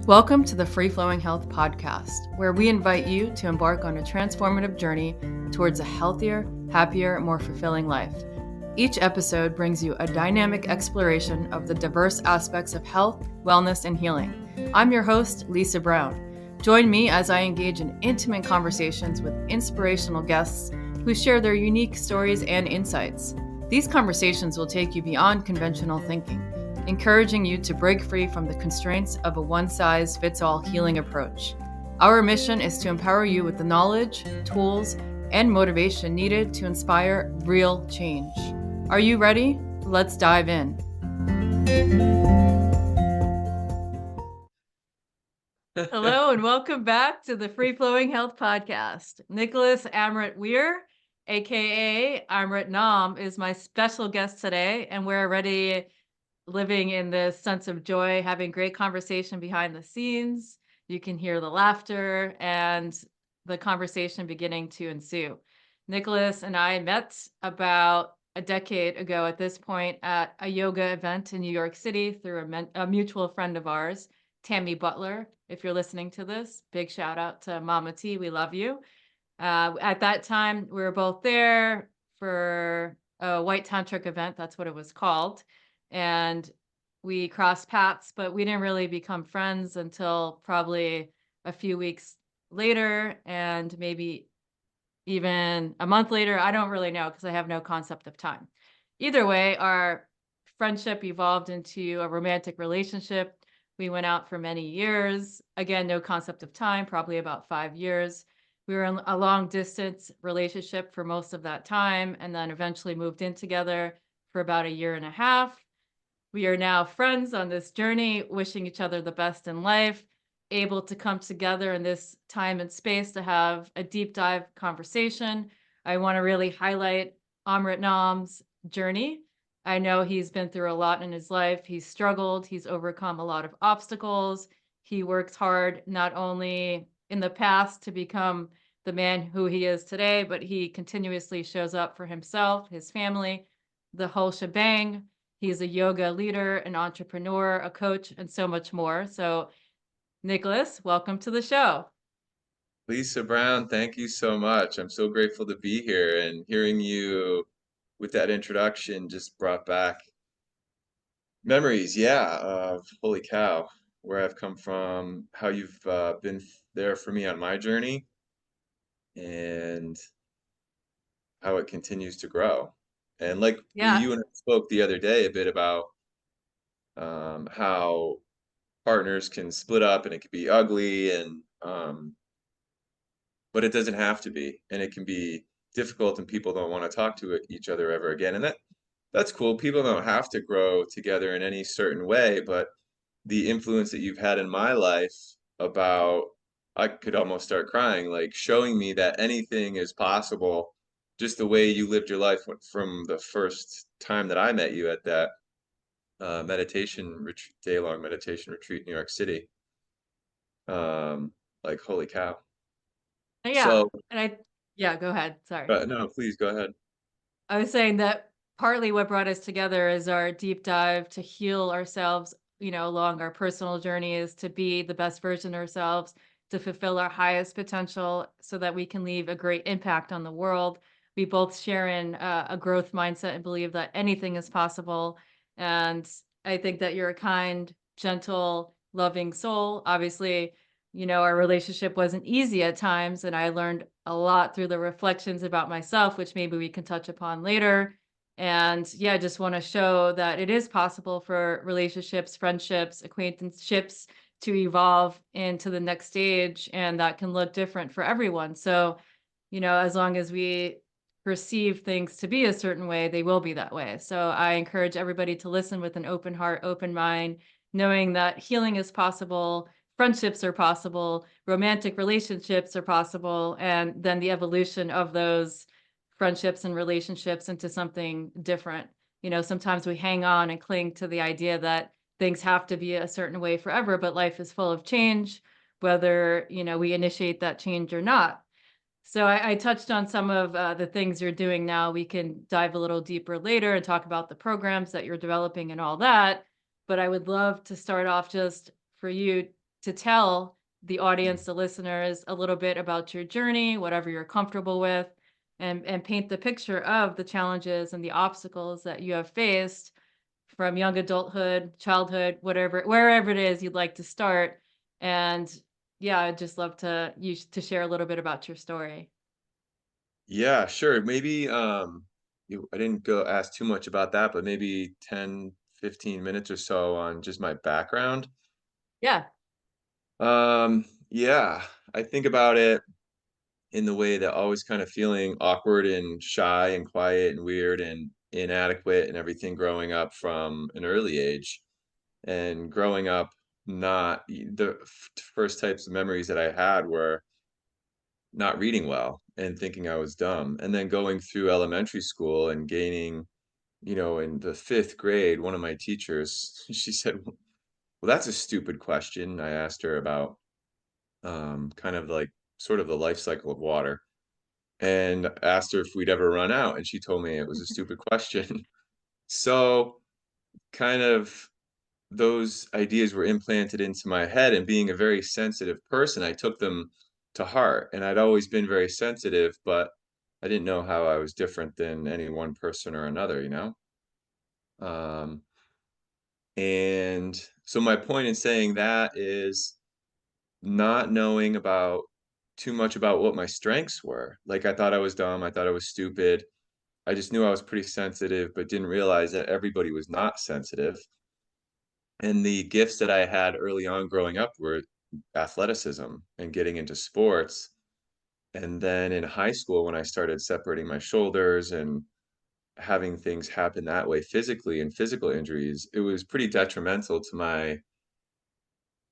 Welcome to the Free Flowing Health Podcast, where we invite you to embark on a transformative journey towards a healthier, happier, more fulfilling life. Each episode brings you a dynamic exploration of the diverse aspects of health, wellness, and healing. I'm your host, Lisa Brown. Join me as I engage in intimate conversations with inspirational guests who share their unique stories and insights. These conversations will take you beyond conventional thinking, encouraging you to break free from the constraints of a one-size-fits-all healing approach. Our mission is to empower you with the knowledge, tools, and motivation needed to inspire real change. Are you ready? Let's dive in. Hello, and welcome back to the Free Flowing Health Podcast. Nicholas Amritnam Weir, aka Amritnam, is my special guest today, and we're already living in this sense of joy, having great conversation behind the scenes. You can hear the laughter and the conversation beginning to ensue. Nicholas and I met about a decade ago at this point at a yoga event in New York City through a mutual friend of ours, Tammy Butler. If you're listening to this, big shout out to Mama T. We love you. At that time, we were both there for a white tantric event. That's what it was called. And we crossed paths, but we didn't really become friends until probably a few weeks later, and maybe even a month later. I don't really know because I have no concept of time. Either way, our friendship evolved into a romantic relationship. We went out for many years. Again, no concept of time, probably about 5 years. We were in a long distance relationship for most of that time, and then eventually moved in together for about a year and a half. We are now friends on this journey, wishing each other the best in life, able to come together in this time and space to have a deep dive conversation. I want to really highlight Amritnam's journey. I know he's been through a lot in his life. He's struggled, he's overcome a lot of obstacles. He works hard, not only in the past to become the man who he is today, but he continuously shows up for himself, his family, the whole shebang. He's a yoga leader, an entrepreneur, a coach, and so much more. So, Nicholas, welcome to the show. Lisa Brown, thank you so much. I'm so grateful to be here, and hearing you with that introduction just brought back memories, of holy cow, where I've come from, how you've been there for me on my journey, and how it continues to grow. And like Yeah. you and I spoke the other day a bit about how partners can split up and it can be ugly, and but it doesn't have to be, and it can be difficult, and people don't want to talk to each other ever again, and that's cool. People don't have to grow together in any certain way, but the influence that you've had in my life about, I could almost start crying, like showing me that anything is possible, just the way you lived your life from the first time that I met you at that day-long meditation retreat in New York City. Like holy cow. Yeah. So Yeah, go ahead. Sorry. no, please go ahead. I was saying that partly what brought us together is our deep dive to heal ourselves, along our personal journeys, to be the best version of ourselves, to fulfill our highest potential so that we can leave a great impact on the world. We both share in a growth mindset and believe that anything is possible. And I think that you're a kind, gentle, loving soul. Obviously, our relationship wasn't easy at times, and I learned a lot through the reflections about myself, which maybe we can touch upon later. And yeah, I just want to show that it is possible for relationships, friendships, acquaintanceships to evolve into the next stage, and that can look different for everyone. So, as long as we perceive things to be a certain way, they will be that way. So I encourage everybody to listen with an open heart, open mind, knowing that healing is possible, friendships are possible, romantic relationships are possible, and then the evolution of those friendships and relationships into something different. Sometimes we hang on and cling to the idea that things have to be a certain way forever, but life is full of change, whether, we initiate that change or not. So I touched on some of the things you're doing now. We can dive a little deeper later and talk about the programs that you're developing and all that. But I would love to start off just for you to tell the Mm. audience, the listeners, a little bit about your journey, whatever you're comfortable with, and paint the picture of the challenges and the obstacles that you have faced from young adulthood, childhood, whatever, wherever it is you'd like to start. And yeah, I'd just love to to share a little bit about your story. Yeah, sure. Maybe I didn't go ask too much about that, but maybe 10, 15 minutes or so on just my background. Yeah. Yeah, I think about it in the way that always kind of feeling awkward and shy and quiet and weird and inadequate and everything growing up from an early age. And growing up, not the first types of memories that I had were not reading well and thinking I was dumb. And then going through elementary school and gaining, in the fifth grade, one of my teachers, she said, "Well, that's a stupid question." I asked her about kind of like sort of the life cycle of water and asked her if we'd ever run out. And she told me it was a stupid question. So, kind of those ideas were implanted into my head, and being a very sensitive person, I took them to heart. And I'd always been very sensitive, but I didn't know how I was different than any one person or another. Um, and so my point in saying that is not knowing about too much about what my strengths were. Like, I thought I was dumb, I thought I was stupid. I just knew I was pretty sensitive, but didn't realize that everybody was not sensitive. And the gifts that I had early on growing up were athleticism and getting into sports. And then in high school, when I started separating my shoulders and having things happen that way physically and physical injuries, it was pretty detrimental to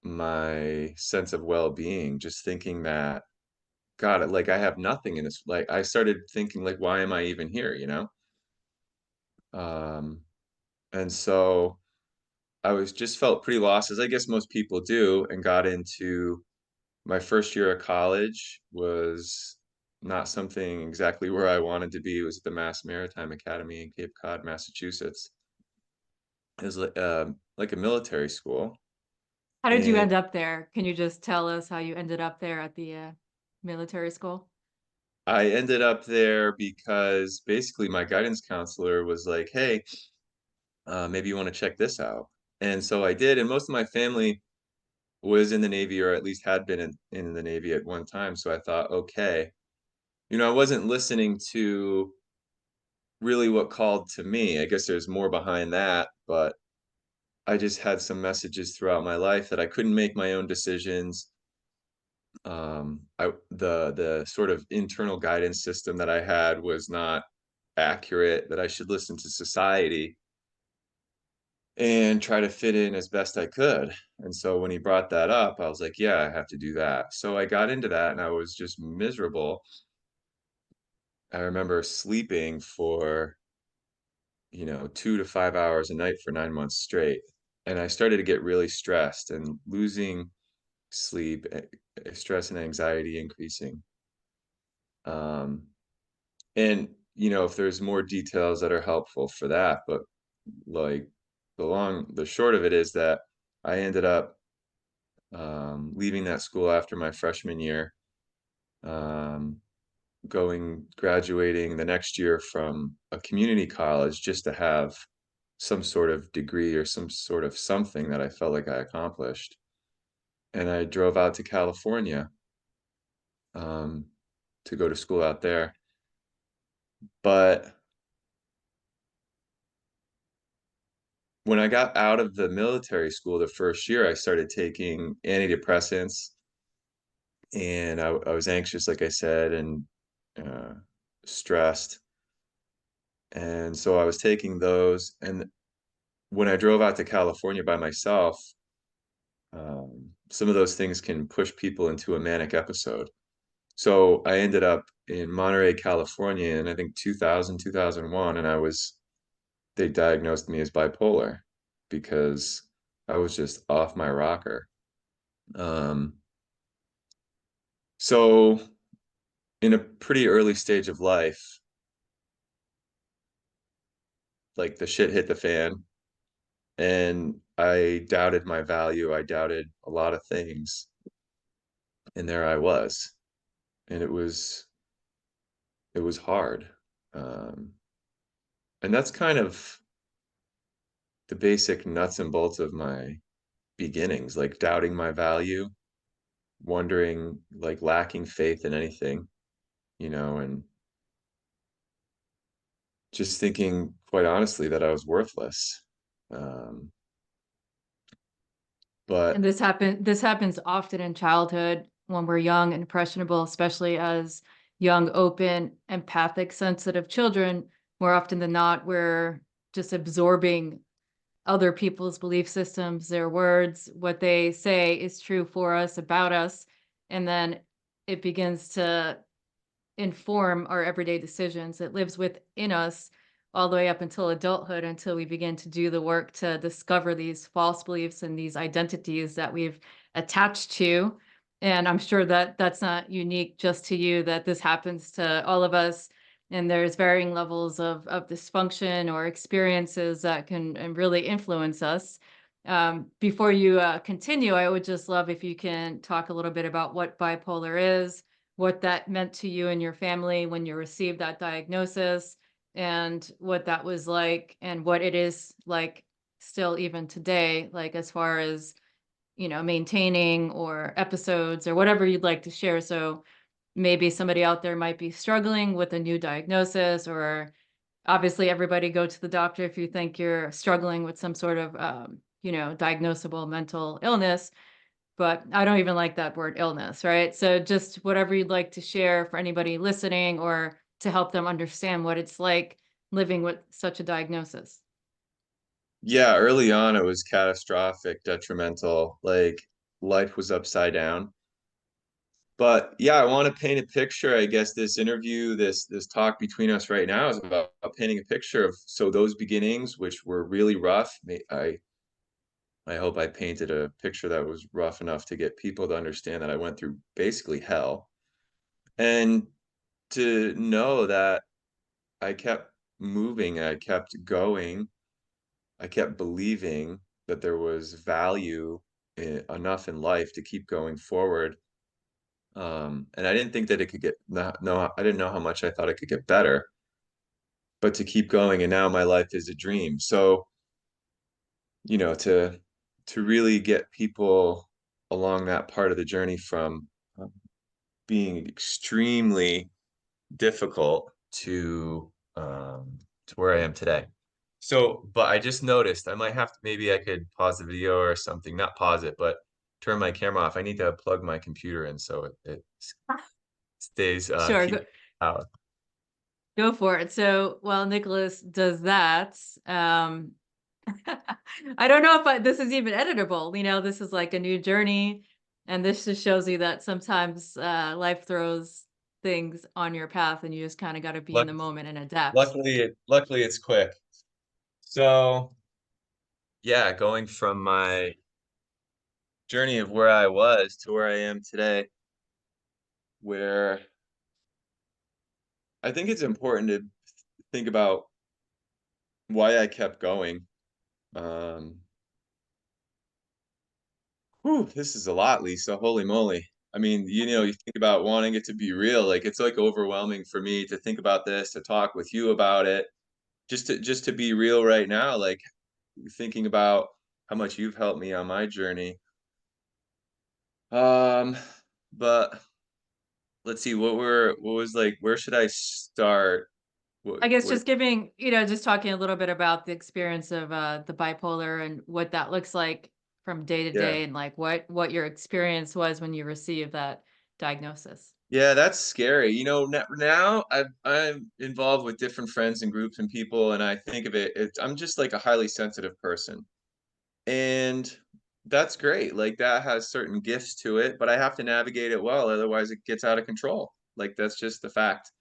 my sense of well-being, just thinking that, God, like I have nothing in this. Like I started thinking, like, why am I even here? Um, and so I was just felt pretty lost, as I guess most people do, and got into my first year of college was not something exactly where I wanted to be. It was at the Mass Maritime Academy in Cape Cod, Massachusetts. It was like a military school, How did you and end up there? Can you just tell us how you ended up there at the military school? I ended up there because basically my guidance counselor was like, "Hey, maybe you want to check this out." And so I did, and most of my family was in the Navy or at least had been in the Navy at one time. So I thought, okay, I wasn't listening to really what called to me. I guess there's more behind that, but I just had some messages throughout my life that I couldn't make my own decisions. The sort of internal guidance system that I had was not accurate, that I should listen to society and try to fit in as best I could. And so when he brought that up, I was like, yeah, I have to do that. So I got into that and I was just miserable. I remember sleeping for 2 to 5 hours a night for 9 months straight. And I started to get really stressed and losing sleep, stress and anxiety increasing. Um, and, if there's more details that are helpful for that, but like the short of it is that I ended up leaving that school after my freshman year, um, graduating the next year from a community college just to have some sort of degree or some sort of something that I felt like I accomplished. And I drove out to California um, to go to school out there. But when I got out of the military school the first year, I started taking antidepressants, and I was anxious, like I said, and uh, stressed. And so I was taking those. And when I drove out to California by myself, some of those things can push people into a manic episode. So I ended up in Monterey, California in I think 2000, 2001, and they diagnosed me as bipolar because I was just off my rocker. Um, so in a pretty early stage of life, like the shit hit the fan, and I doubted my value. I doubted a lot of things. And there I was. And it was hard. Um, and that's kind of the basic nuts and bolts of my beginnings, like doubting my value, wondering, like lacking faith in anything, and just thinking quite honestly that I was worthless. Um, And but this happens often in childhood when we're young and impressionable, especially as young, open, empathic, sensitive children. More often than not, we're just absorbing other people's belief systems, their words, what they say is true for us, about us, and then it begins to inform our everyday decisions. It lives within us all the way up until adulthood, until we begin to do the work to discover these false beliefs and these identities that we've attached to. And I'm sure that that's not unique just to you, that this happens to all of us. And there's varying levels of dysfunction or experiences that can really influence us. Before you continue, I would just love if you can talk a little bit about what bipolar is, what that meant to you and your family when you received that diagnosis, and what that was like, and what it is like still even today, like as far as, maintaining or episodes or whatever you'd like to share. So maybe somebody out there might be struggling with a new diagnosis, or obviously everybody go to the doctor if you think you're struggling with some sort of, diagnosable mental illness. But I don't even like that word illness, right? So just whatever you'd like to share for anybody listening, or to help them understand what it's like living with such a diagnosis. yeah, early on it was catastrophic, detrimental, like life was upside down. But yeah, I want to paint a picture. I guess this interview, this talk between us right now is about painting a picture of those beginnings, which were really rough. I hope I painted a picture that was rough enough to get people to understand that I went through basically hell. And to know that I kept moving, I kept going, I kept believing that there was value enough in life to keep going forward. And I didn't think that it could get no, I didn't know how much I thought it could get better, but to keep going, and now my life is a dream. So, to really get people along that part of the journey from being extremely difficult to where I am today. So, but I just noticed I might have to, maybe I could pause the video or something, not pause it, but turn my camera off. I need to plug my computer in so it stays Sure, keep power. go for it. So while Nicholas does that, I don't know if this is even editable. This is like a new journey, and this just shows you that sometimes life throws things on your path, and you just kind of got to be in Luck, the moment and adapt. luckily it's quick. So yeah, going from my journey of where I was to where I am today, where I think it's important to think about why I kept going. Um, this is a lot, Lisa. Holy moly. I mean, you think about wanting it to be real, like it's like overwhelming for me to think about this, to talk with you about it, just to be real right now, like thinking about how much you've helped me on my journey. Um, but let's see, what was like, where should I start? I guess What just giving, just talking a little bit about the experience of the bipolar and what that looks like from day to Yeah. day, and like what your experience was when you received that diagnosis. Yeah, that's scary. Now I'm involved with different friends and groups and people, and I think of I'm just like a highly sensitive person. And that's great. Like that has certain gifts to it, but I have to navigate it well, otherwise it gets out of control. Like that's just the fact.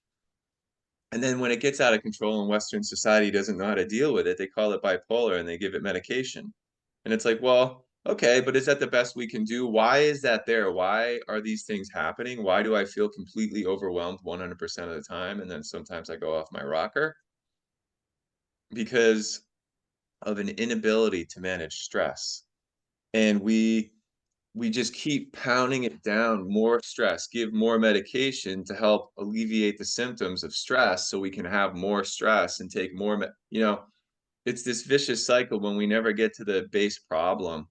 And then when it gets out of control and Western society doesn't know how to deal with it, they call it bipolar and they give it medication. And it's like, well, okay, but is that the best we can do? Why is that there? Why are these things happening? Why do I feel completely overwhelmed 100% of the time? And then sometimes I go off my rocker because of an inability to manage stress. And we just keep pounding it down, more stress, give more medication to help alleviate the symptoms of stress so we can have more stress and take more, it's this vicious cycle when we never get to the base problem.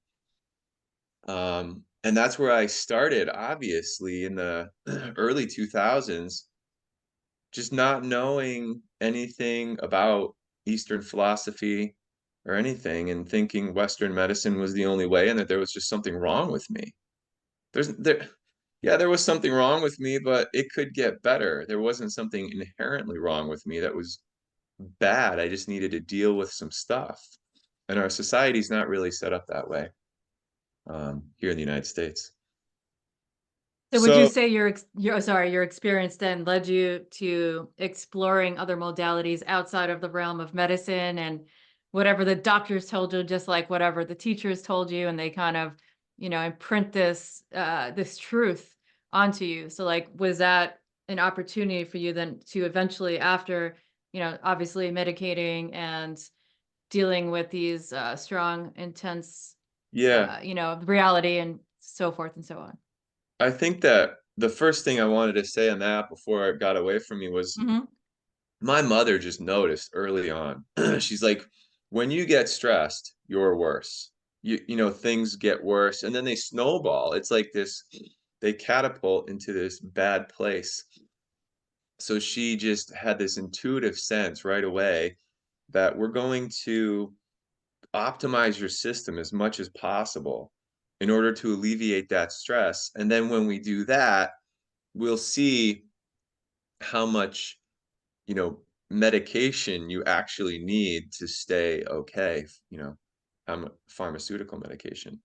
And that's where I started, obviously, in the early 2000s, just not knowing anything about Eastern philosophy or anything and thinking Western medicine was the only way and that there was just something wrong with me. Yeah, there was something wrong with me, but it could get better. There wasn't something inherently wrong with me that was bad. I just needed to deal with some stuff. And our society's not really set up that way, here in the United States. So would you So say your experience then led you to exploring other modalities outside of the realm of medicine and whatever the doctors told you, just like whatever the teachers told you, and they kind of, imprint this truth onto you. So like, was that an opportunity for you then to eventually, after, obviously medicating and dealing with these strong, intense, yeah, reality and so forth and so on? I think that the first thing I wanted to say on that before it got away from me was Hmm. my mother just noticed early on. She's like, when you get stressed, you're worse. Things get worse and then they snowball. It's like this, they catapult into this bad place. So she just had this intuitive sense right away that we're going to optimize your system as much as possible in order to alleviate that stress. And then when we do that, we'll see how much, you know, medication you actually need to stay okay, pharmaceutical medication.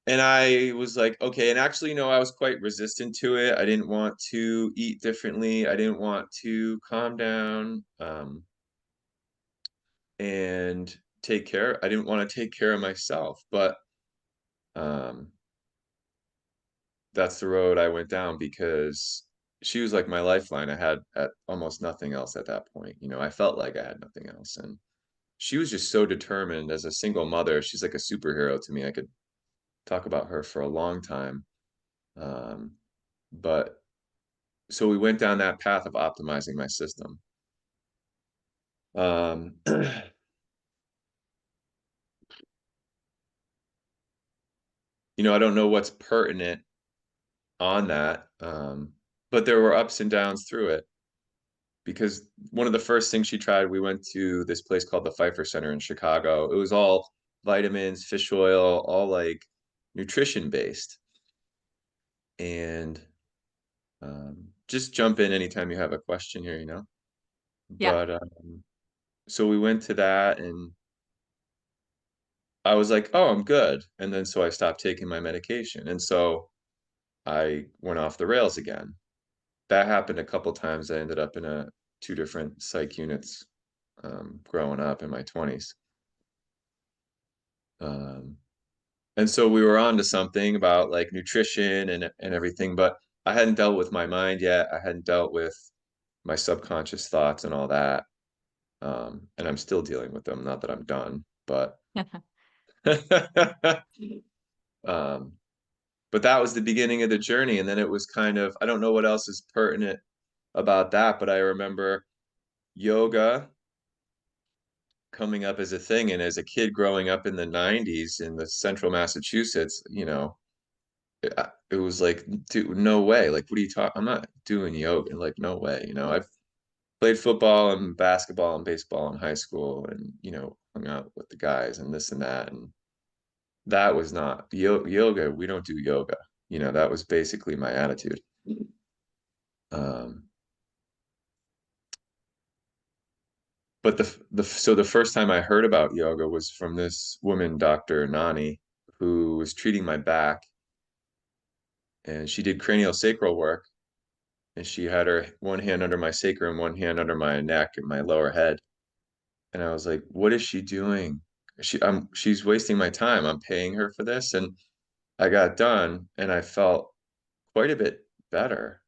And I was like, okay, and actually, I was quite resistant to it. I didn't want to eat differently. I didn't want to calm down, and take care. I didn't want to take care of myself, but um, that's the road I went down because she was like my lifeline. I had at almost nothing else at that point. I felt like I had nothing else, and she was just so determined as a single mother. She's like a superhero to me. I could talk about her for a long time. Um, but so we went down that path of optimizing my system. I don't know what's pertinent on that, but there were ups and downs through it because one of the first things she tried, we went to this place called the Pfeiffer Center in Chicago. It was all vitamins, fish oil, all like nutrition based. And just jump in anytime you have a question here. Yeah. But so we went to that and I was like, oh, I'm good. And then so I stopped taking my medication. And so I went off the rails again. That happened a couple times. I ended up in two different psych units, growing up in my 20s. Um, and so we were on to something about like nutrition and everything, but I hadn't dealt with my mind yet. I hadn't dealt with my subconscious thoughts and all that. And I'm still dealing with them. Not that I'm done, but um, but that was the beginning of the journey. And then it was kind of, I don't know what else is pertinent about that, but I remember yoga coming up as a thing. And as a kid growing up in the 90s in the central Massachusetts, it was like, dude, no way. Like, what are you talking? I'm not doing yoga. Like, no way. I've played football and basketball and baseball in high school and, hung out with the guys and this and that. And that was not yoga. We don't do yoga. That was basically my attitude. Um, but so the first time I heard about yoga was from this woman, Dr. Nani, who was treating my back, and she did cranial sacral work, and she had her one hand under my sacrum, one hand under my neck and my lower head, and I was like, what is she doing? She's wasting my time. I'm paying her for this, and I got done, and I felt quite a bit better.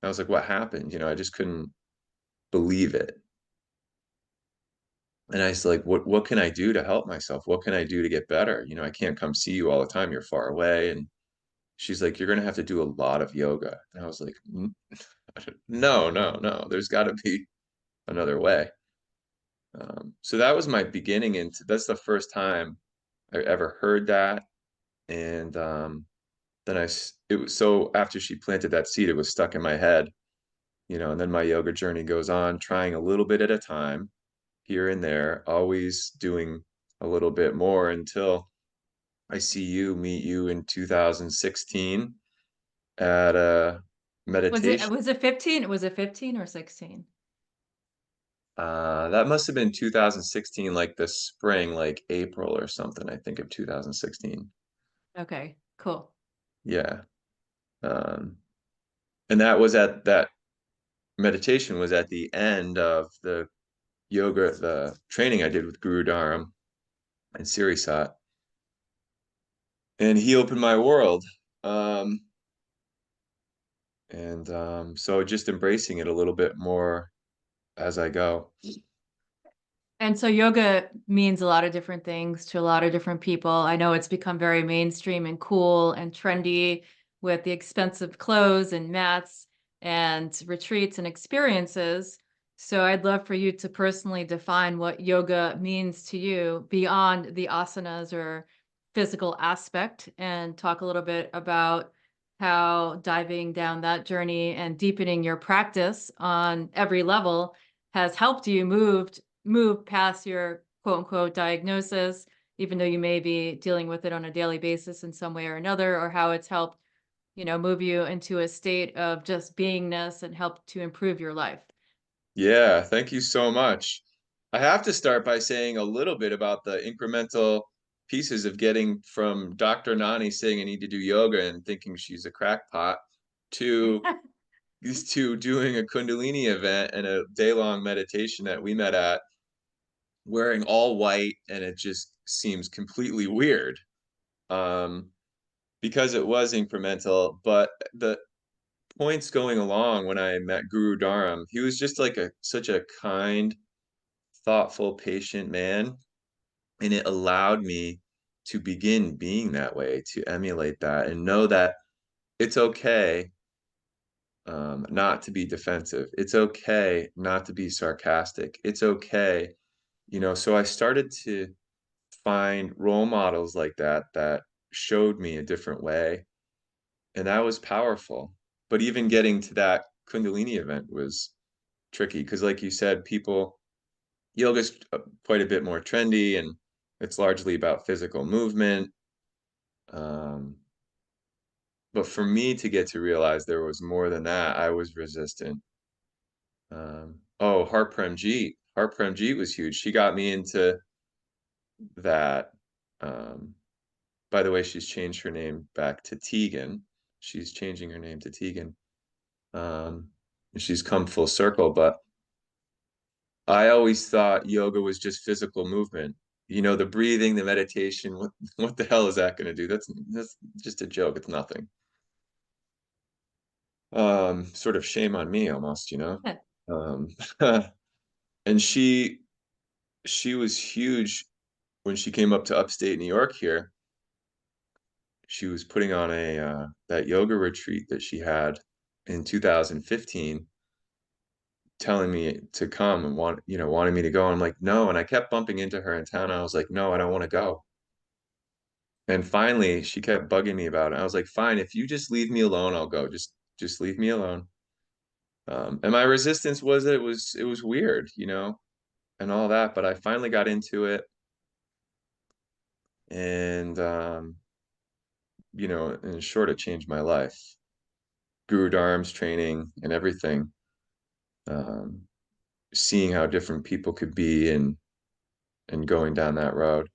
I was like, what happened? I just couldn't believe it. And I was like, what can I do to help myself? What can I do to get better? I can't come see you all the time. You're far away. And she's like, you're gonna have to do a lot of yoga. And I was like, no, no, no. There's got to be another way. So that was my beginning into. That's the first time I ever heard that. And then it was so after she planted that seed, it was stuck in my head. And then my yoga journey goes on, trying a little bit at a time, here and there, always doing a little bit more until I meet you in 2016 at a meditation. Was it 15? Was it 15 or 16? That must have been 2016, like the spring, like April or something, I think, of 2016. Okay, cool. Yeah. Um, and that meditation was at the end of the training I did with Guru Dharam and Sirisat. And he opened my world. So just embracing it a little bit more as I go. And so yoga means a lot of different things to a lot of different people. I know it's become very mainstream and cool and trendy with the expensive clothes and mats and retreats and experiences. So I'd love for you to personally define what yoga means to you beyond the asanas or physical aspect, and talk a little bit about how diving down that journey and deepening your practice on every level has helped you move past your quote unquote diagnosis, even though you may be dealing with it on a daily basis in some way or another, or how it's helped, move you into a state of just beingness and help to improve your life. Yeah, thank you so much. I have to start by saying a little bit about the incremental pieces of getting from Dr. Nani saying I need to do yoga and thinking she's a crackpot to to doing a Kundalini event and a day-long meditation that we met at, wearing all white, and it just seems completely weird. Because it was incremental, but the points going along when I met Guru Dharam, he was just like such a kind, thoughtful, patient man. And it allowed me to begin being that way, to emulate that and know that it's okay not to be defensive. It's okay not to be sarcastic. It's okay. So I started to find role models like that showed me a different way. And that was powerful. But even getting to that Kundalini event was tricky because, like you said, yoga's quite a bit more trendy and it's largely about physical movement. But for me to get to realize there was more than that, I was resistant. Oh, Har Premjeet was huge. She got me into that. By the way, she's changed her name back to Tegan. She's changing her name to Tegan. She's come full circle, but I always thought yoga was just physical movement. The breathing, the meditation, what the hell is that going to do? That's just a joke. It's nothing. Sort of shame on me almost. Um, and she was huge when she came up to upstate New York here. She was putting on that yoga retreat that she had in 2015, telling me to come and wanting me to go. And I'm like, no. And I kept bumping into her in town. I was like, no, I don't want to go. And finally, she kept bugging me about it. I was like, fine, if you just leave me alone, I'll go. Just leave me alone. And my resistance was that it was weird, and all that. But I finally got into it, and in short, it changed my life. Guru Dharam's training and everything. Um, Seeing how different people could be and going down that road.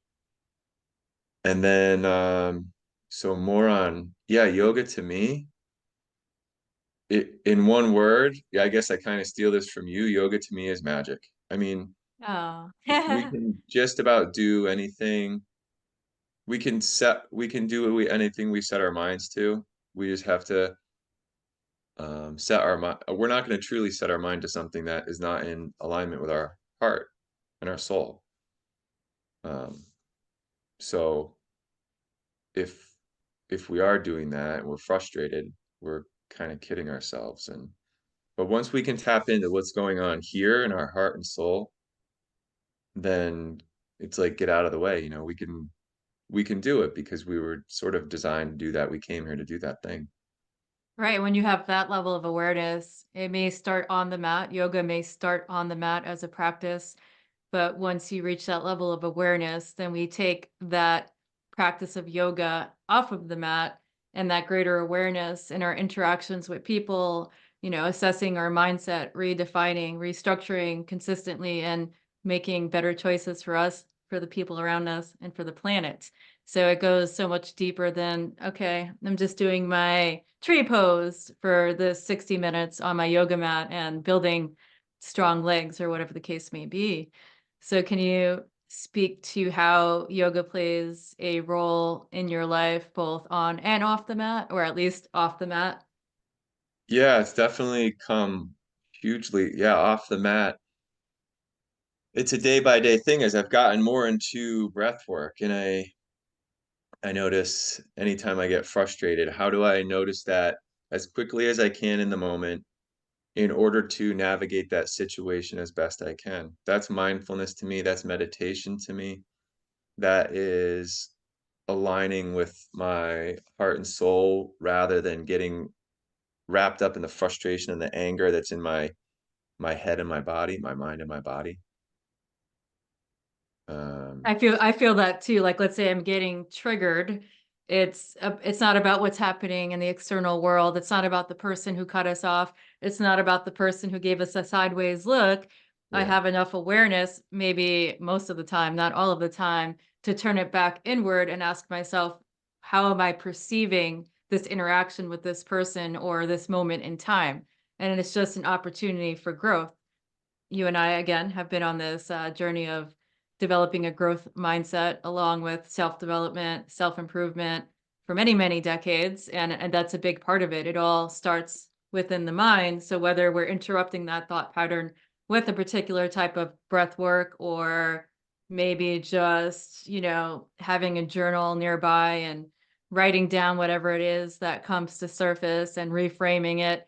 And then so more on, yeah, yoga to me, in one word, yeah, I guess I kind of steal this from you. Yoga to me is magic. I mean, Oh, we can just about do anything. We can do anything we set our minds to. We just have to set our mind. We're not going to truly set our mind to something that is not in alignment with our heart and our soul. Um, so if we are doing that and we're frustrated, we're kind of kidding ourselves. And but once we can tap into what's going on here in our heart and soul, then it's like get out of the way. We can do it because we were sort of designed to do that. We came here to do that thing. Right. When you have that level of awareness, it may start on the mat. Yoga may start on the mat as a practice. But once you reach that level of awareness, then we take that practice of yoga off of the mat and that greater awareness in our interactions with people, assessing our mindset, redefining, restructuring consistently, and making better choices for us, for the people around us, and for the planet. So it goes so much deeper than, okay, I'm just doing my tree pose for the 60 minutes on my yoga mat and building strong legs or whatever the case may be. So can you speak to how yoga plays a role in your life, both on and off the mat, or at least off the mat? Yeah, it's definitely come hugely, yeah, off the mat. It's a day by day thing as I've gotten more into breath work, and I notice anytime I get frustrated, how do I notice that as quickly as I can in the moment in order to navigate that situation as best I can. That's mindfulness to me, that's meditation to me. That is aligning with my heart and soul rather than getting wrapped up in the frustration and the anger that's in my head and my body, my mind and my body. Um, I feel that too. Like, let's say I'm getting triggered. It's not about what's happening in the external world. It's not about the person who cut us off. It's not about the person who gave us a sideways look. I yeah. have enough awareness, maybe most of the time, not all of the time, to turn it back inward and ask myself, how am I perceiving this interaction with this person or this moment in time? And it's just an opportunity for growth. You and I, again, have been on this journey of developing a growth mindset along with self-development, self-improvement for many, many decades. And that's a big part of it. It all starts within the mind. So whether we're interrupting that thought pattern with a particular type of breath work or maybe just, having a journal nearby and writing down whatever it is that comes to surface and reframing it.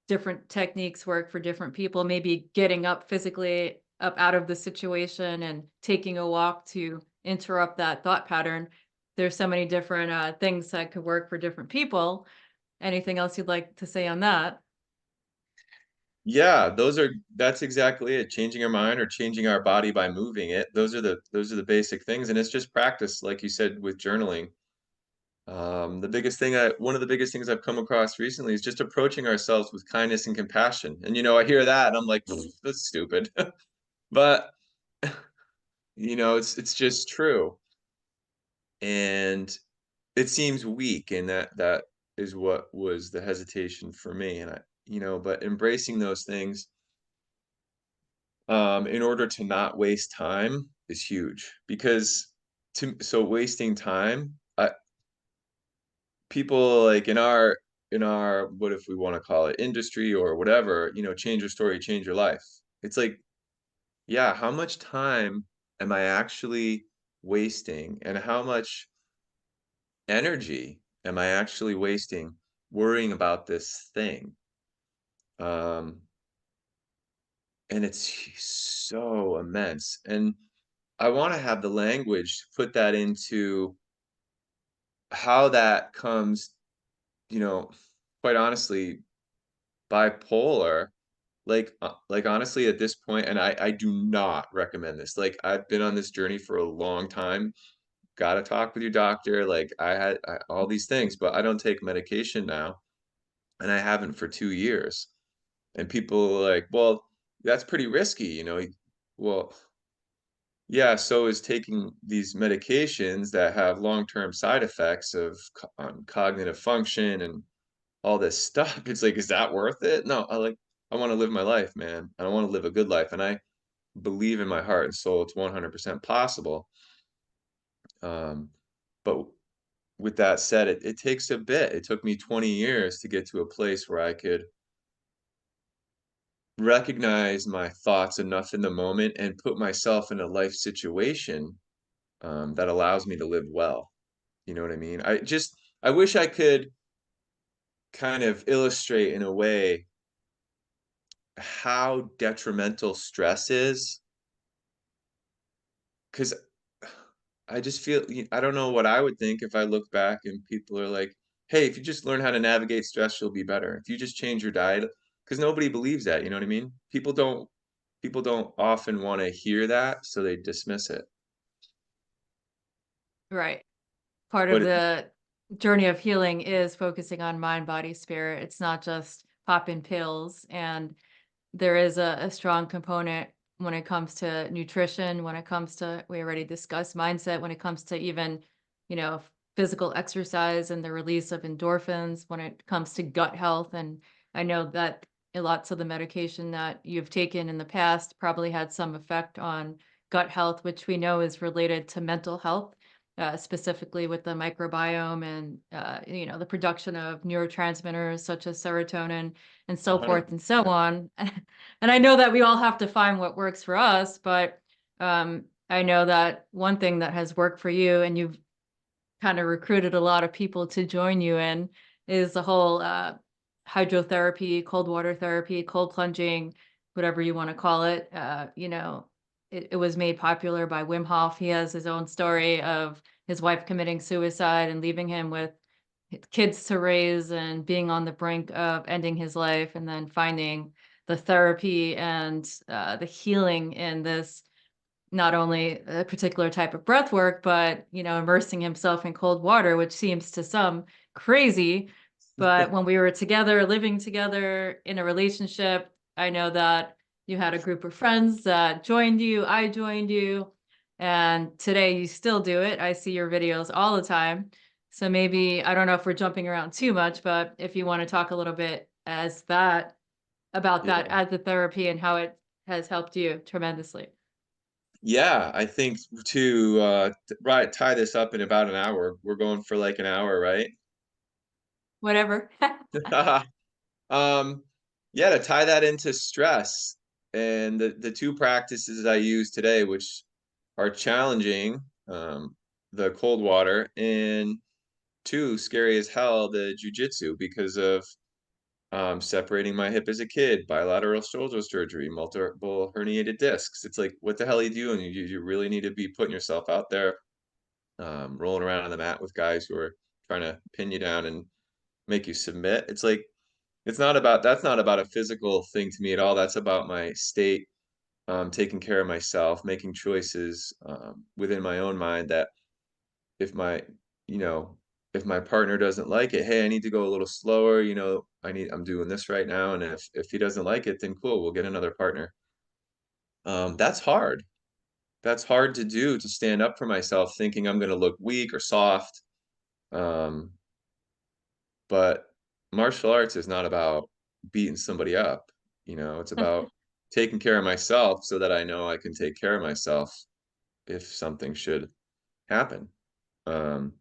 Different techniques work for different people, maybe getting up physically up out of the situation and taking a walk to interrupt that thought pattern. There's so many different things that could work for different people. Anything else you'd like to say on that? Yeah, that's exactly it. Changing our mind or changing our body by moving it. Those are the basic things. And it's just practice, like you said, with journaling. One of the biggest things I've come across recently is just approaching ourselves with kindness and compassion. And I hear that and I'm like, that's stupid. But it's just true. And it seems weak, and that is what was the hesitation for me. And but embracing those things, in order to not waste time is huge because wasting time, people like in our what if we want to call it industry or whatever, change your story, change your life. It's like, yeah, how much time am I actually wasting and how much energy am I actually wasting worrying about this thing? Um, and it's so immense. And I want to have the language to put that into how that comes, you know, quite honestly, bipolar. Like honestly, at this point, and I do not recommend this. Like I've been on this journey for a long time. Got to talk with your doctor. Like all these things, but I don't take medication now, and I haven't for 2 years. And people are like, well, that's pretty risky. Well, yeah, so is taking these medications that have long-term side effects on cognitive function and all this stuff. It's like, is that worth it? No, I want to live my life, man. I want to live a good life, and I believe in my heart and soul it's 100% possible. Um, but with that said, it takes a bit. It took me 20 years to get to a place where I could recognize my thoughts enough in the moment and put myself in a life situation that allows me to live well. You know what I mean? I wish I could kind of illustrate in a way how detrimental stress is, because I just feel, I don't know what I would think if I look back and people are like, hey, if you just learn how to navigate stress, you'll be better. If you just change your diet, because nobody believes that, you know what I mean? People don't often want to hear that, so they dismiss it. Right. Part of But the journey of healing is focusing on mind, body, spirit. It's not just popping pills. And there is a strong component when it comes to nutrition, when it comes to, we already discussed mindset, when it comes to even, physical exercise and the release of endorphins, when it comes to gut health. And I know that lots of the medication that you've taken in the past probably had some effect on gut health, which we know is related to mental health. Specifically with the microbiome and the production of neurotransmitters such as serotonin and so 100, forth and so on. And I know that we all have to find what works for us, but I know that one thing that has worked for you, and you've kind of recruited a lot of people to join you in, is the whole hydrotherapy, cold water therapy, cold plunging, whatever you want to call it. It was made popular by Wim Hof. He has his own story of his wife committing suicide and leaving him with kids to raise and being on the brink of ending his life, and then finding the therapy and the healing in this, not only a particular type of breath work, but immersing himself in cold water, which seems to some crazy. But when we were together, living together in a relationship, I know that you had a group of friends that joined you, I joined you, and today you still do it. I see your videos all the time. So maybe, I don't know if we're jumping around too much, but if you want to talk a little bit about that yeah. as the therapy and how it has helped you tremendously. Yeah, I think to right, tie this up in about an hour. We're going for like an hour, right? Whatever. Um, yeah, to tie that into stress and the two practices I use today, which are challenging, the cold water, and two, scary as hell, the jujitsu, because of separating my hip as a kid, bilateral shoulder surgery, multiple herniated discs. It's like, what the hell are you doing? You really need to be putting yourself out there, rolling around on the mat with guys who are trying to pin you down and make you submit. It's like, that's not about a physical thing to me at all. That's about my state, taking care of myself, making choices within my own mind that if my, you know, if my partner doesn't like it, hey, I need to go a little slower, I'm doing this right now. And if he doesn't like it, then cool, we'll get another partner. That's hard. That's hard to do, to stand up for myself thinking I'm gonna look weak or soft. Um, but martial arts is not about beating somebody up, it's about taking care of myself so that I know I can take care of myself if something should happen. Um,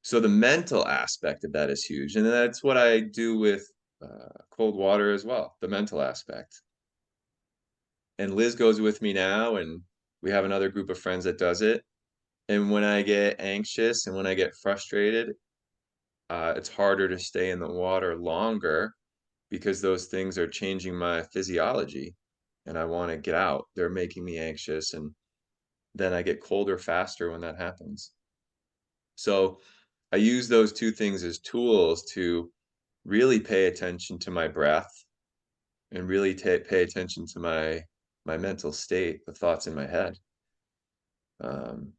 so the mental aspect of that is huge, and that's what I do with cold water as well, the mental aspect. And Liz goes with me now, and we have another group of friends that does it. And when I get anxious and when I get frustrated, it's harder to stay in the water longer because those things are changing my physiology and I want to get out. They're making me anxious, and then I get colder faster when that happens. So I use those two things as tools to really pay attention to my breath and really pay attention to my mental state, the thoughts in my head. Um,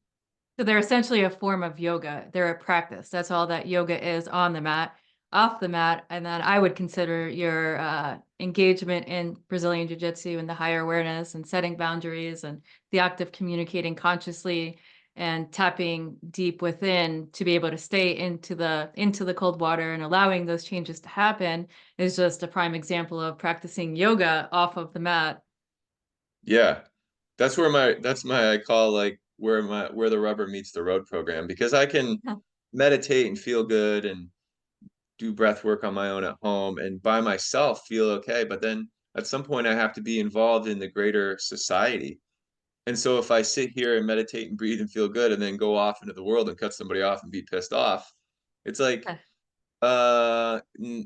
So they're essentially a form of yoga. They're a practice. That's all that yoga is on the mat, off the mat. And then I would consider your engagement in Brazilian Jiu Jitsu and the higher awareness and setting boundaries and the act of communicating consciously and tapping deep within to be able to stay into the cold water and allowing those changes to happen is just a prime example of practicing yoga off of the mat. yeah, that's my I call like where the rubber meets the road program, because I can meditate and feel good and do breath work on my own at home and by myself feel okay, but then at some point I have to be involved in the greater society. And so if I sit here and meditate and breathe and feel good and then go off into the world and cut somebody off and be pissed off, it's like,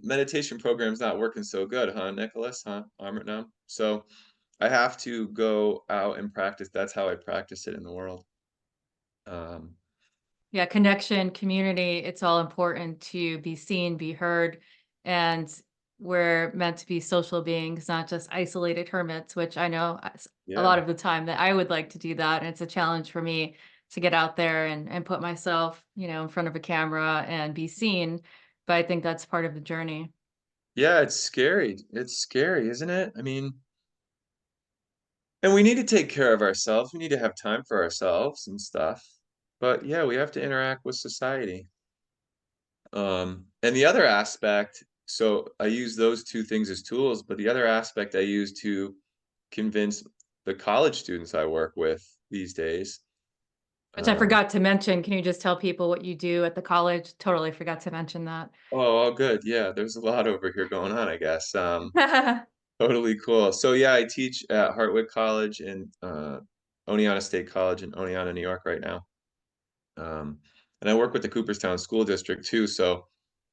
meditation program's not working so good, huh, Nicholas? Huh, Amritnam? So I have to go out and practice. That's how I practice it in the world. Um, Yeah, connection, community, it's all important to be seen, be heard, and we're meant to be social beings, not just isolated hermits, which I know a lot yeah. of the time that I would like to do that. And it's a challenge for me to get out there and put myself, in front of a camera and be seen. But I think that's part of the journey. Yeah, it's scary. It's scary, isn't it? I mean, and we need to take care of ourselves. We need to have time for ourselves and stuff. But yeah, we have to interact with society. And the other aspect, so I use those two things as tools, but the other aspect I use to convince the college students I work with these days. Which I Um, forgot to mention. Can you just tell people what you do at the college? Totally forgot to mention that. oh, good. Yeah, there's a lot over here going on, I guess. Totally cool. So yeah, I teach at Hartwick College and Oneonta State College in Oneonta, New York right now. Um, and I work with the Cooperstown School District too. So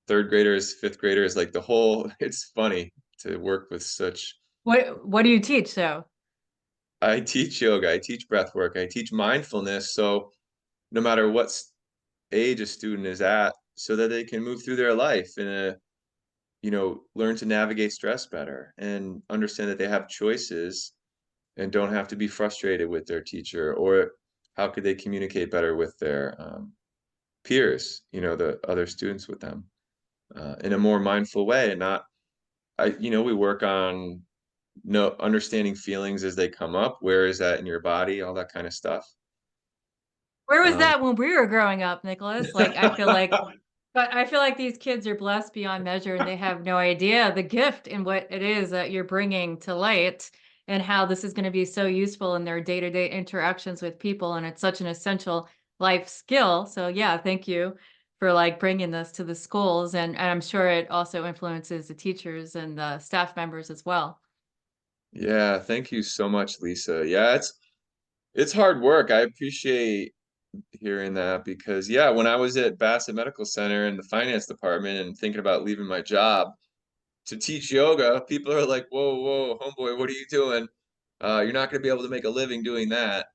third graders, fifth graders, like the whole, it's funny to work with such. What do you teach, though? I teach yoga, I teach breath work, I teach mindfulness. So no matter what age a student is at, so that they can move through their life in a, learn to navigate stress better and understand that they have choices and don't have to be frustrated with their teacher, or how could they communicate better with their peers, the other students with them, in a more mindful way. And not, we work on no understanding feelings as they come up. Where is that in your body? All that kind of stuff. Where was Um, that when we were growing up, Nicholas? Like, I feel like these kids are blessed beyond measure, and they have no idea the gift and what it is that you're bringing to light, and how this is gonna be so useful in their day-to-day interactions with people, and it's such an essential life skill. So, yeah, thank you for, like, bringing this to the schools, and I'm sure it also influences the teachers and the staff members as well. yeah, thank you so much, Lisa. Yeah, it's hard work. I appreciate hearing that because yeah, when I was at Bassett Medical Center in the finance department and thinking about leaving my job to teach yoga, people are like, "Whoa, whoa, homeboy, what are you doing? You're not going to be able to make a living doing that."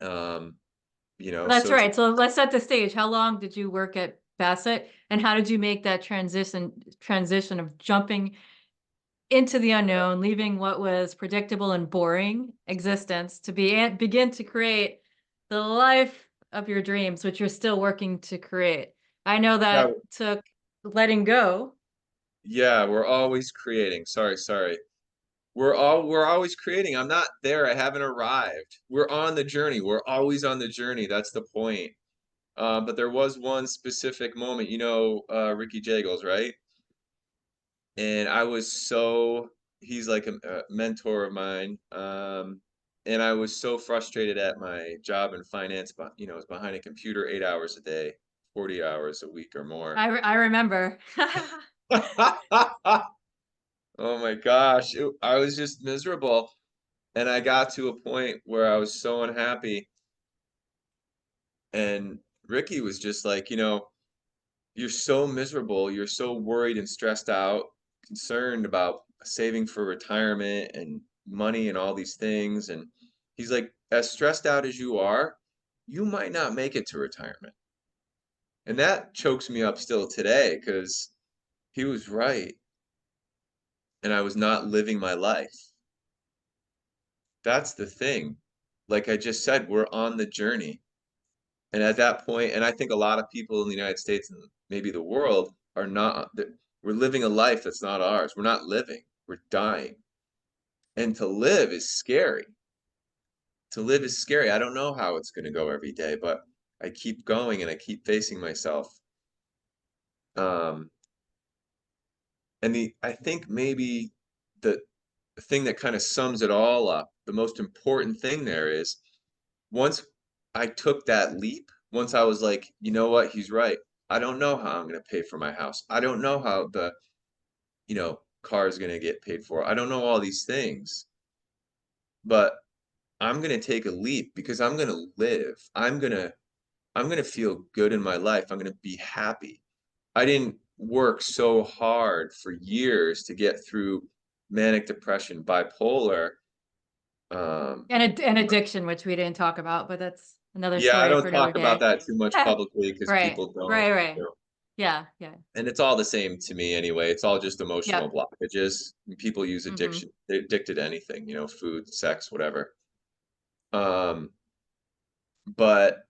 Um, That's so it's right. So let's set the stage. How long did you work at Bassett, and how did you make that transition of jumping into the unknown, leaving what was predictable and boring existence to begin to create the life of your dreams, which you're still working to create? I know yeah, that took letting go. yeah, we're always creating. Sorry. We're always creating. I'm not there. I haven't arrived. We're on the journey. We're always on the journey. That's the point. But there was one specific moment, Ricky Jagels, right? And he's like a mentor of mine. And I was so frustrated at my job in finance, but I was behind a computer 8 hours a day, 40 hours a week or more. I remember. Oh my gosh, I was just miserable. And I got to a point where I was so unhappy. And Ricky was just like, you're so miserable. You're so worried and stressed out, concerned about saving for retirement and money and all these things. And he's like, as stressed out as you are, you might not make it to retirement. And that chokes me up still today because he was right. And I was not living my life. That's the thing. Like I just said, we're on the journey. And at that point, and I think a lot of people in the United States and maybe the world are not, we're living a life that's not ours. We're not living, we're dying. And to live is scary. To live is scary. I don't know how it's going to go every day, but I keep going and I keep facing myself. Um, and I think maybe the, the thing that kind of sums it all up, the most important thing there is once I took that leap, once I was like, you know what, he's right. I don't know how I'm going to pay for my house. I don't know how the, car is going to get paid for. I don't know all these things, but I'm gonna take a leap because I'm gonna live. I'm gonna feel good in my life. I'm gonna be happy. I didn't work so hard for years to get through manic depression, bipolar. Um, And addiction, which we didn't talk about, but that's another yeah, I story don't for another talk about day. that too much publicly because Right, people don't, right, you right. know, Yeah, yeah, and it's all the same to me anyway. It's all just emotional yep. blockages. People use Hmm. addiction, they're addicted to anything, food, sex, whatever. Um, but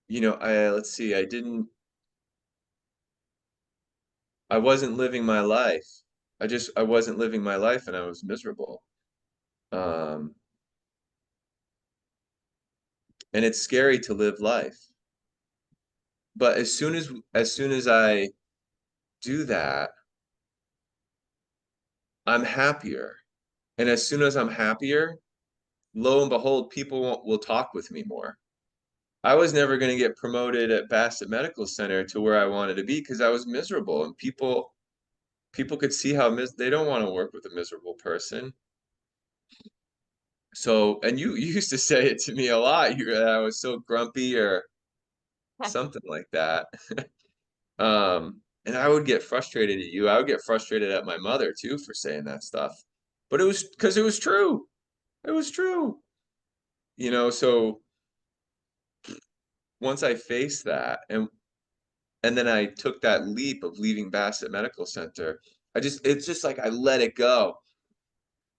let's see, I wasn't living my life. I wasn't living my life and I was miserable. Um, and it's scary to live life. But as soon as I do that, I'm happier. And as soon as I'm happier, lo and behold, people will talk with me more. I was never going to get promoted at Bassett Medical Center to where I wanted to be because I was miserable, and people could see how they don't want to work with a miserable person. So, and you used to say it to me a lot. I was so grumpy or something like that. And I would get frustrated at you. I would get frustrated at my mother too for saying that stuff. But it was because it was true. It was true. So once I faced that and then I took that leap of leaving Bassett Medical Center, it's just like I let it go.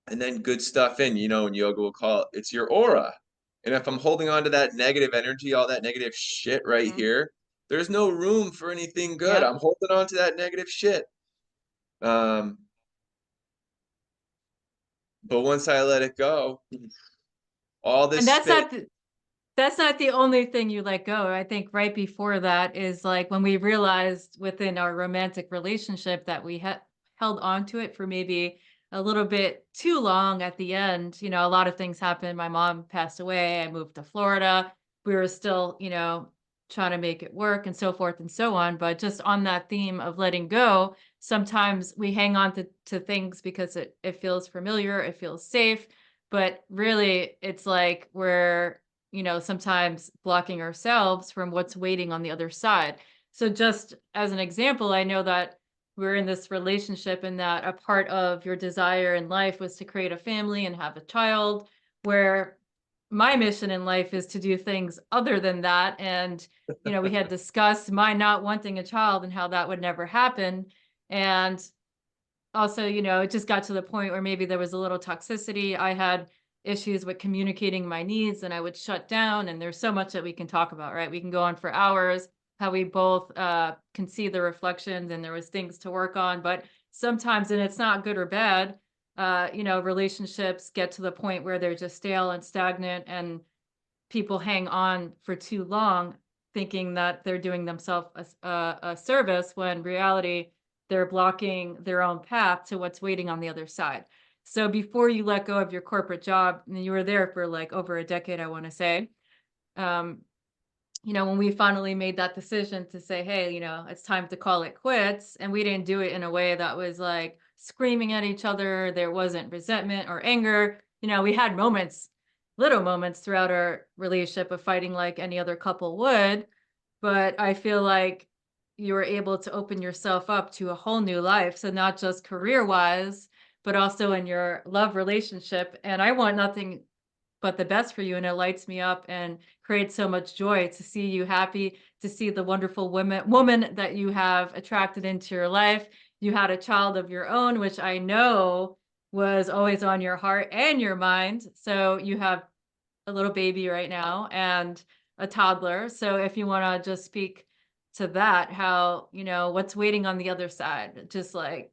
And then good stuff in yoga will call it's your aura. And if I'm holding on to that negative energy, all that negative shit right Hmm. here, there's no room for anything good. Yep. I'm holding on to that negative shit. Um, but once I let it go, all And this space. that's not the only thing you let go. I think right before that is like when we realized within our romantic relationship that we had held on to it for maybe a little bit too long at the end. A lot of things happened. My mom passed away. I moved to Florida. We were still, trying to make it work and so forth and so on. But just on that theme of letting go, sometimes we hang on to things because it feels familiar, it feels safe. But really, it's like we're sometimes blocking ourselves from what's waiting on the other side. So just as an example, I know that we're in this relationship and that a part of your desire in life was to create a family and have a child, where my mission in life is to do things other than that. And, we had discussed my not wanting a child and how that would never happen. And also, it just got to the point where maybe there was a little toxicity. I had issues with communicating my needs and I would shut down. And there's so much that we can talk about, right? We can go on for hours, how we both can see the reflections and there was things to work on. But sometimes, and it's not good or bad, relationships get to the point where they're just stale and stagnant and people hang on for too long thinking that they're doing themselves a service when in reality they're blocking their own path to what's waiting on the other side. So before you let go of your corporate job, and you were there for like over a decade, I want to say, um, when we finally made that decision to say, hey, it's time to call it quits, and we didn't do it in a way that was like screaming at each other, there wasn't resentment or anger. We had moments, little moments throughout our relationship of fighting like any other couple would, but I feel like you were able to open yourself up to a whole new life. So not just career wise, but also in your love relationship. And I want nothing but the best for you, and it lights me up and creates so much joy to see you happy, to see the wonderful woman that you have attracted into your life. You had a child of your own, which I know was always on your heart and your mind. So you have a little baby right now and a toddler. So if you want to just speak to that, how, what's waiting on the other side, just like,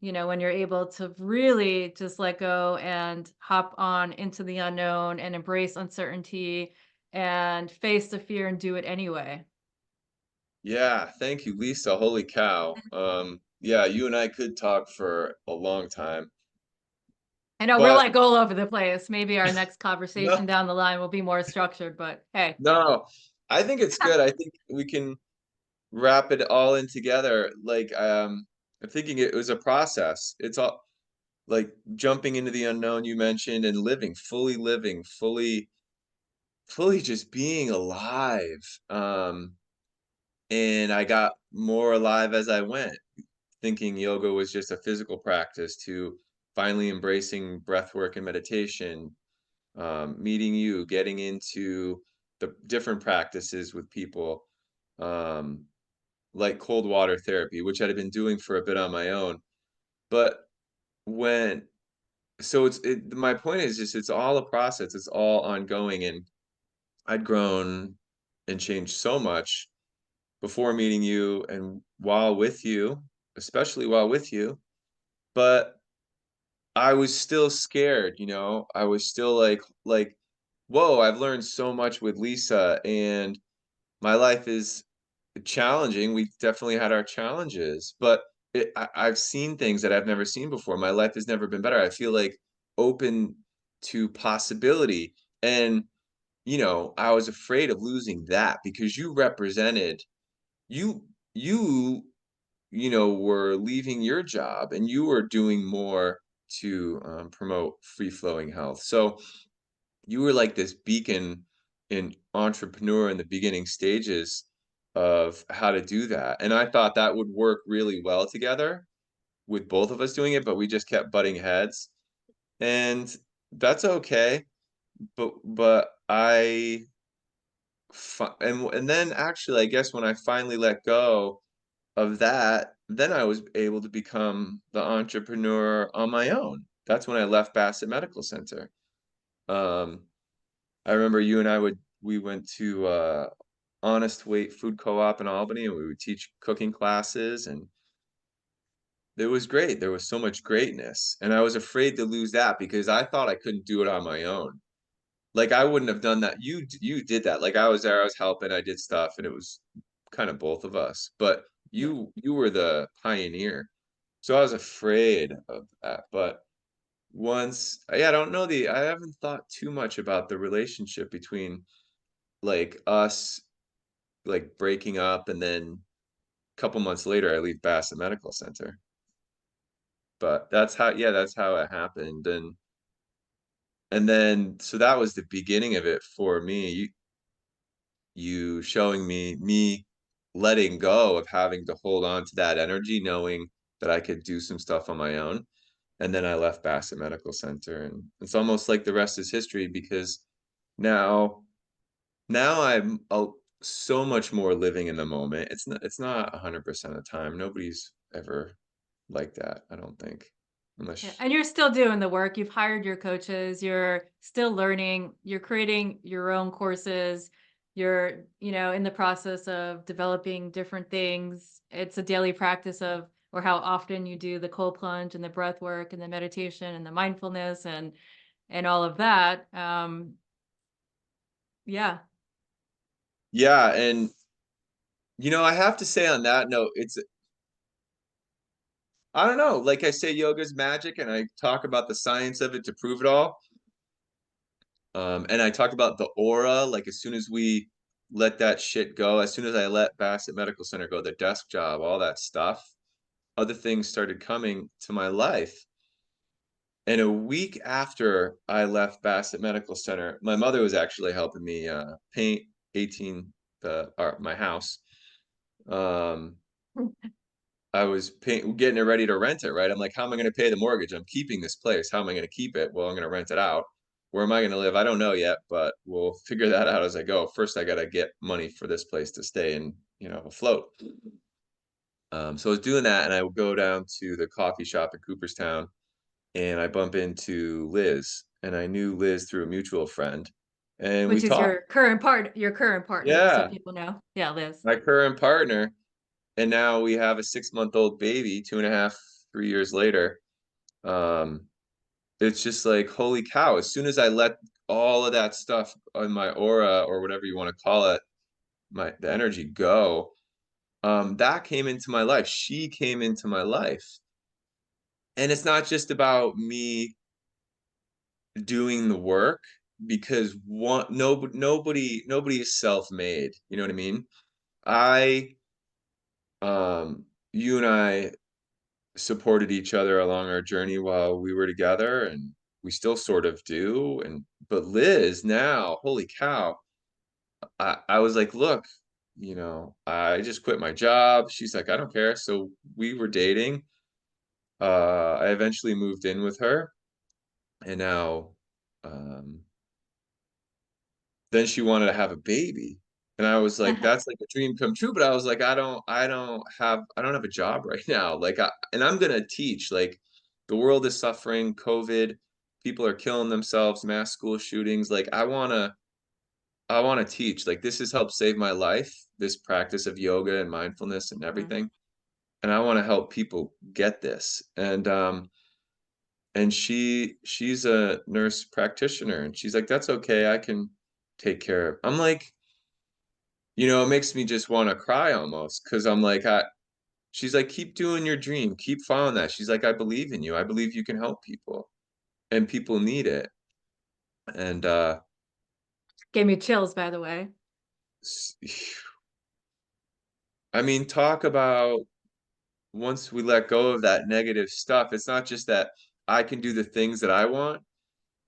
when you're able to really just let go and hop on into the unknown and embrace uncertainty and face the fear and do it anyway. Yeah, thank you, Lisa. Holy cow. Yeah, you and I could talk for a long time. I know we're But like all over the place. Maybe our next no, conversation down the line will be more structured, but hey. no, I think it's good. I think we can wrap it all in together. Like, I'm thinking it was a process. It's all like jumping into the unknown you mentioned and living, fully just being alive. And I got more alive as I went, thinking yoga was just a physical practice to finally embracing breath work and meditation, meeting you, getting into the different practices with people, um, like cold water therapy, which I had been doing for a bit on my own. But when so my point is just it's all a process, it's all ongoing, and I'd grown and changed so much before meeting you and while with you, especially while with you, but I was still scared, you know? I was still like, "Whoa, I've learned so much with Lisa, and my life is challenging." We definitely had our challenges, but I've seen things that I've never seen before. My life has never been better. I feel like open to possibility, and, I was afraid of losing that because you represented you you were leaving your job and you were doing more to promote free flowing health. So you were like this beacon in entrepreneur in the beginning stages of how to do that. And I thought that would work really well together with both of us doing it, but we just kept butting heads. And that's okay. But and then actually I guess when I finally let go of that, then I was able to become the entrepreneur on my own. That's when I left Bassett Medical Center. Um, I remember you and we went to Honest Weight Food Co-op in Albany, and we would teach cooking classes, and it was great. There was so much greatness, and I was afraid to lose that because I thought I couldn't do it on my own. Like I wouldn't have done that. You did that. Like I was there, I was helping, I did stuff, and it was kind of both of us. But Yeah. you were the pioneer. So I was afraid of that. But I don't know I haven't thought too much about the relationship between like us like breaking up and then a couple months later I leave Bassett Medical Center. But that's how it happened. And then so that was the beginning of it for me. You showing me letting go of having to hold on to that energy, knowing that I could do some stuff on my own. And then I left Bassett Medical Center, and it's almost like the rest is history because now I'm so much more living in the moment. It's not 100% of the time. Nobody's ever like that, I don't think. Yeah, Unless and you're still doing the work. You've hired your coaches, you're still learning, you're creating your own courses, you're, in the process of developing different things. It's a daily practice of or how often you do the cold plunge and the breath work and the meditation and the mindfulness and all of that. Yeah. yeah, and I have to say on that note, I don't know, like I say yoga's magic and I talk about the science of it to prove it all. And I talked about the aura, like as soon as we let that shit go, as soon as I let Bassett Medical Center go, the desk job, all that stuff, other things started coming to my life. And a week after I left Bassett Medical Center, my mother was actually helping me paint my house. Um, I was getting it ready to rent it, right? I'm like, how am I going to pay the mortgage? I'm keeping this place. How am I going to keep it? Well, I'm going to rent it out. Where am I going to live? I don't know yet, but we'll figure that out as I go. First, I got to get money for this place to stay and, afloat. So I was doing that, and I would go down to the coffee shop in Cooperstown, and I bump into Liz, and I knew Liz through a mutual friend, and we Which is talked. your current partner, just so Yeah, people know. Yeah, Liz. my current partner, and now we have a 6-month-old baby, 2.5, 3 years later. Um, it's just like, holy cow, as soon as I let all of that stuff on my aura or whatever you want to call it, the energy go, that came into my life. She came into my life. And it's not just about me doing the work because nobody is self-made. You know what I mean? I you and I supported each other along our journey while we were together, and we still sort of do. And but Liz now, holy cow, I was like, look, I just quit my job. She's like, I don't care. So we were dating. I eventually moved in with her, and now um then she wanted to have a baby. And I was like, that's like a dream come true. But I was like, I don't have a job right now. And I'm gonna teach. Like, the world is suffering, COVID, people are killing themselves, mass school shootings. Like, I wanna teach. Like, this has helped save my life, this practice of yoga and mindfulness and Mhm. everything. And I want to help people get this. And she's a nurse practitioner, and she's like, that's okay, I can take care of. I'm like, it makes me just want to cry almost, because I'm like, she's like, keep doing your dream, keep following that. She's like, I believe in you, I believe you can help people, and people need it. And Gave me chills, by the way. s- I mean, talk about, once we let go of that negative stuff, it's not just that I can do the things that I want,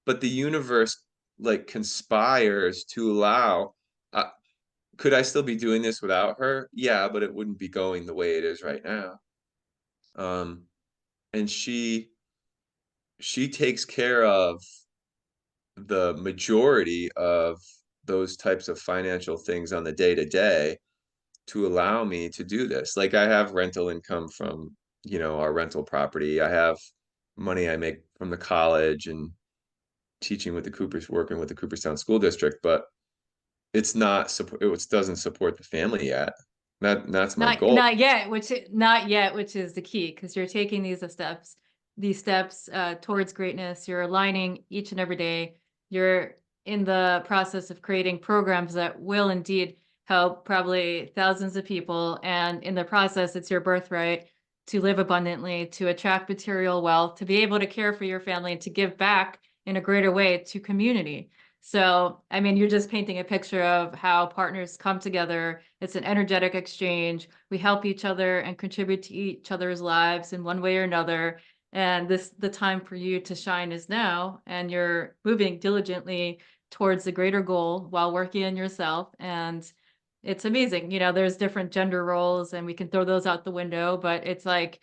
but the universe like conspires to allow. uh, could I still be doing this without her? Yeah, but it wouldn't be going the way it is right now. um and she takes care of the majority of those types of financial things on the day to day to allow me to do this. Like, I have rental income from, our rental property. I have money I make from the college and teaching with the Coopers, working with the Cooperstown School District, but it's not support. It doesn't support the family yet. That's my Not goal. not yet, not yet, which is the key, because you're taking these steps towards greatness. You're aligning each and every day. You're in the process of creating programs that will indeed help probably thousands of people. And in the process, it's your birthright to live abundantly, to attract material wealth, to be able to care for your family, and to give back in a greater way to community. So, I mean, you're just painting a picture of how partners come together. It's an energetic exchange. We help each other and contribute to each other's lives in one way or another. And the time for you to shine is now. And you're moving diligently towards the greater goal while working on yourself. And it's amazing. There's different gender roles and we can throw those out the window, but it's like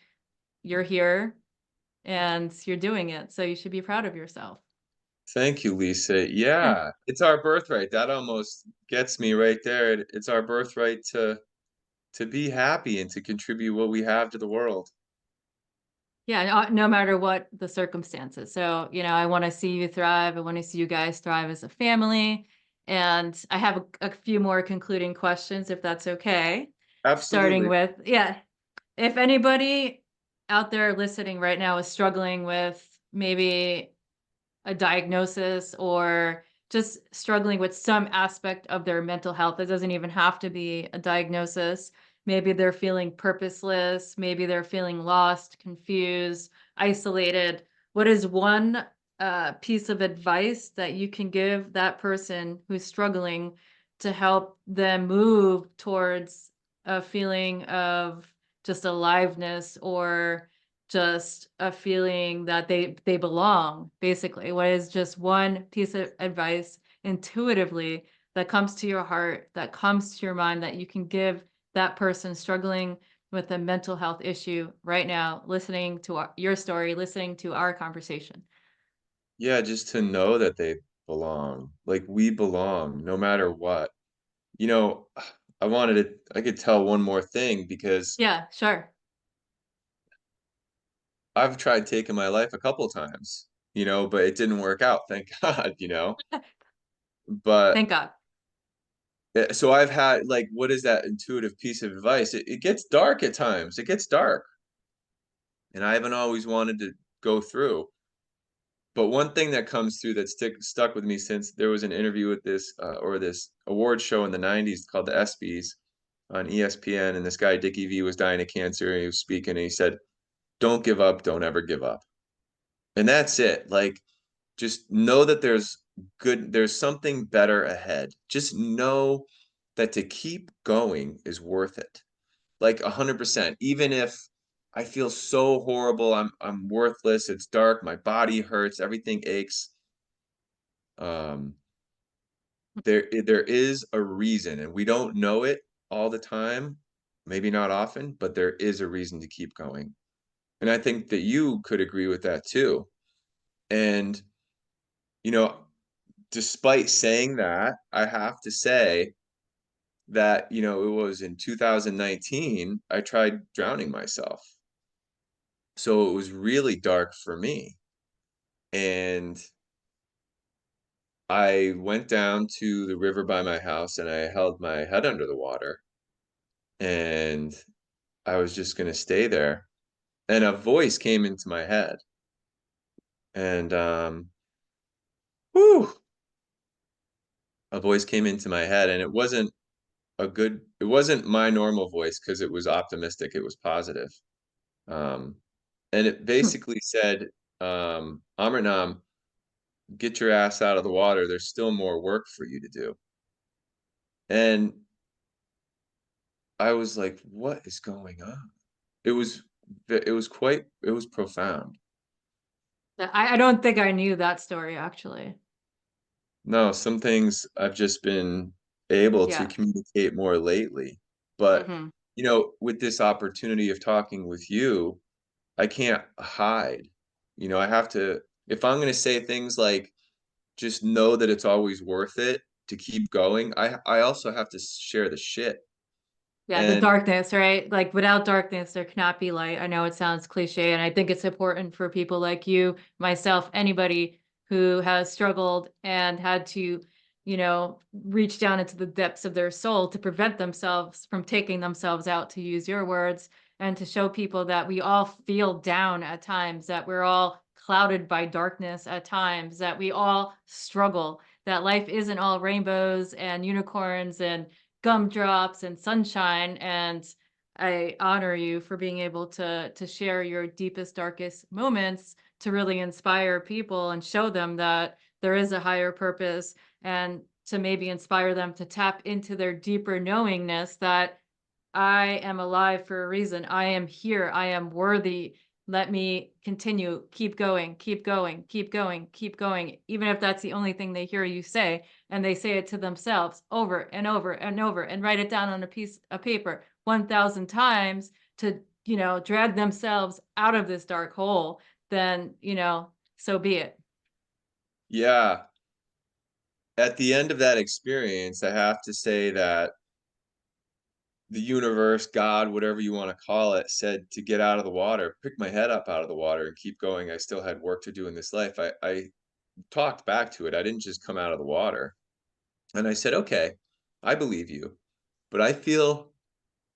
you're here and you're doing it. So you should be proud of yourself. Thank you, Lisa. Yeah, it's our birthright. That almost gets me right there. It's our birthright to be happy and to contribute what we have to the world. Yeah, no matter what the circumstances. So, I want to see you thrive. I want to see you guys thrive as a family. And I have a few more concluding questions, if that's okay. Starting Absolutely. with, yeah, if anybody out there listening right now is struggling with maybe a diagnosis or just struggling with some aspect of their mental health. It doesn't even have to be a diagnosis. Maybe they're feeling purposeless. Maybe they're feeling lost, confused, isolated. What is one piece of advice that you can give that person who's struggling to help them move towards a feeling of just aliveness or just a feeling that they belong, basically? What is just one piece of advice intuitively that comes to your heart, that comes to your mind, that you can give that person struggling with a mental health issue right now, listening to your story, listening to our conversation? Yeah, just to know that they belong. Like, we belong no matter what. You know, I could tell one more thing, because Yeah, sure. I've tried taking my life a couple times, but it didn't work out, thank God. But Thank God. so I've had, like, what is that intuitive piece of advice? It gets dark at times. It gets dark, and I haven't always wanted to go through. But one thing that comes through that stuck with me, since there was an interview with this award show in the 90s called the ESPYs on ESPN, and this guy Dickie V was dying of cancer, and he was speaking, and he said, "Don't give up, don't ever give up." And that's it. Like, just know that there's something better ahead. Just know that to keep going is worth it. Like, 100%. Even if I feel so horrible. I'm worthless. It's dark. My body hurts. Everything aches. Um, there is a reason, and we don't know it all the time, maybe not often, but there is a reason to keep going. And I think that you could agree with that too. And, you know, despite saying that, I have to say that, it was in 2019, I tried drowning myself. So it was really dark for me. And I went down to the river by my house and I held my head under the water and I was just going to stay there. And a voice came into my head. And whew, a voice came into my head and it wasn't my normal voice because it was optimistic, it was positive. Um, and it basically said, Amritnam, get your ass out of the water. There's still more work for you to do. And I was like, what is going on? It was it was profound. I don't think I knew that story actually. No, some things I've just been able to Yeah. communicate more lately. But, Hmm. with this opportunity of talking with you, I can't hide. I have to, if I'm going to say things like, just know that it's always worth it to keep going, I also have to share the shit. Yeah, the And darkness, right? Like without darkness, there cannot be light. I know it sounds cliche, and I think it's important for people like you, myself, anybody who has struggled and had to, reach down into the depths of their soul to prevent themselves from taking themselves out, to use your words, and to show people that we all feel down at times, that we're all clouded by darkness at times, that we all struggle, that life isn't all rainbows and unicorns and gumdrops and sunshine. And I honor you for being able to share your deepest, darkest moments to really inspire people and show them that there is a higher purpose, and to maybe inspire them to tap into their deeper knowingness that I am alive for a reason. I am here. I am worthy. Let me continue. Keep going, keep going, keep going, keep going. Even if that's the only thing they hear you say, and they say it to themselves over and over and over, and write it down on a piece of paper 1,000 times to, drag themselves out of this dark hole, then, so be it. yeah, at the end of that experience, I have to say that the universe, God, whatever you want to call it, said to get out of the water, pick my head up out of the water and keep going. I still had work to do in this life. I talked back to it. I didn't just come out of the water. And I said, okay, I believe you, but I feel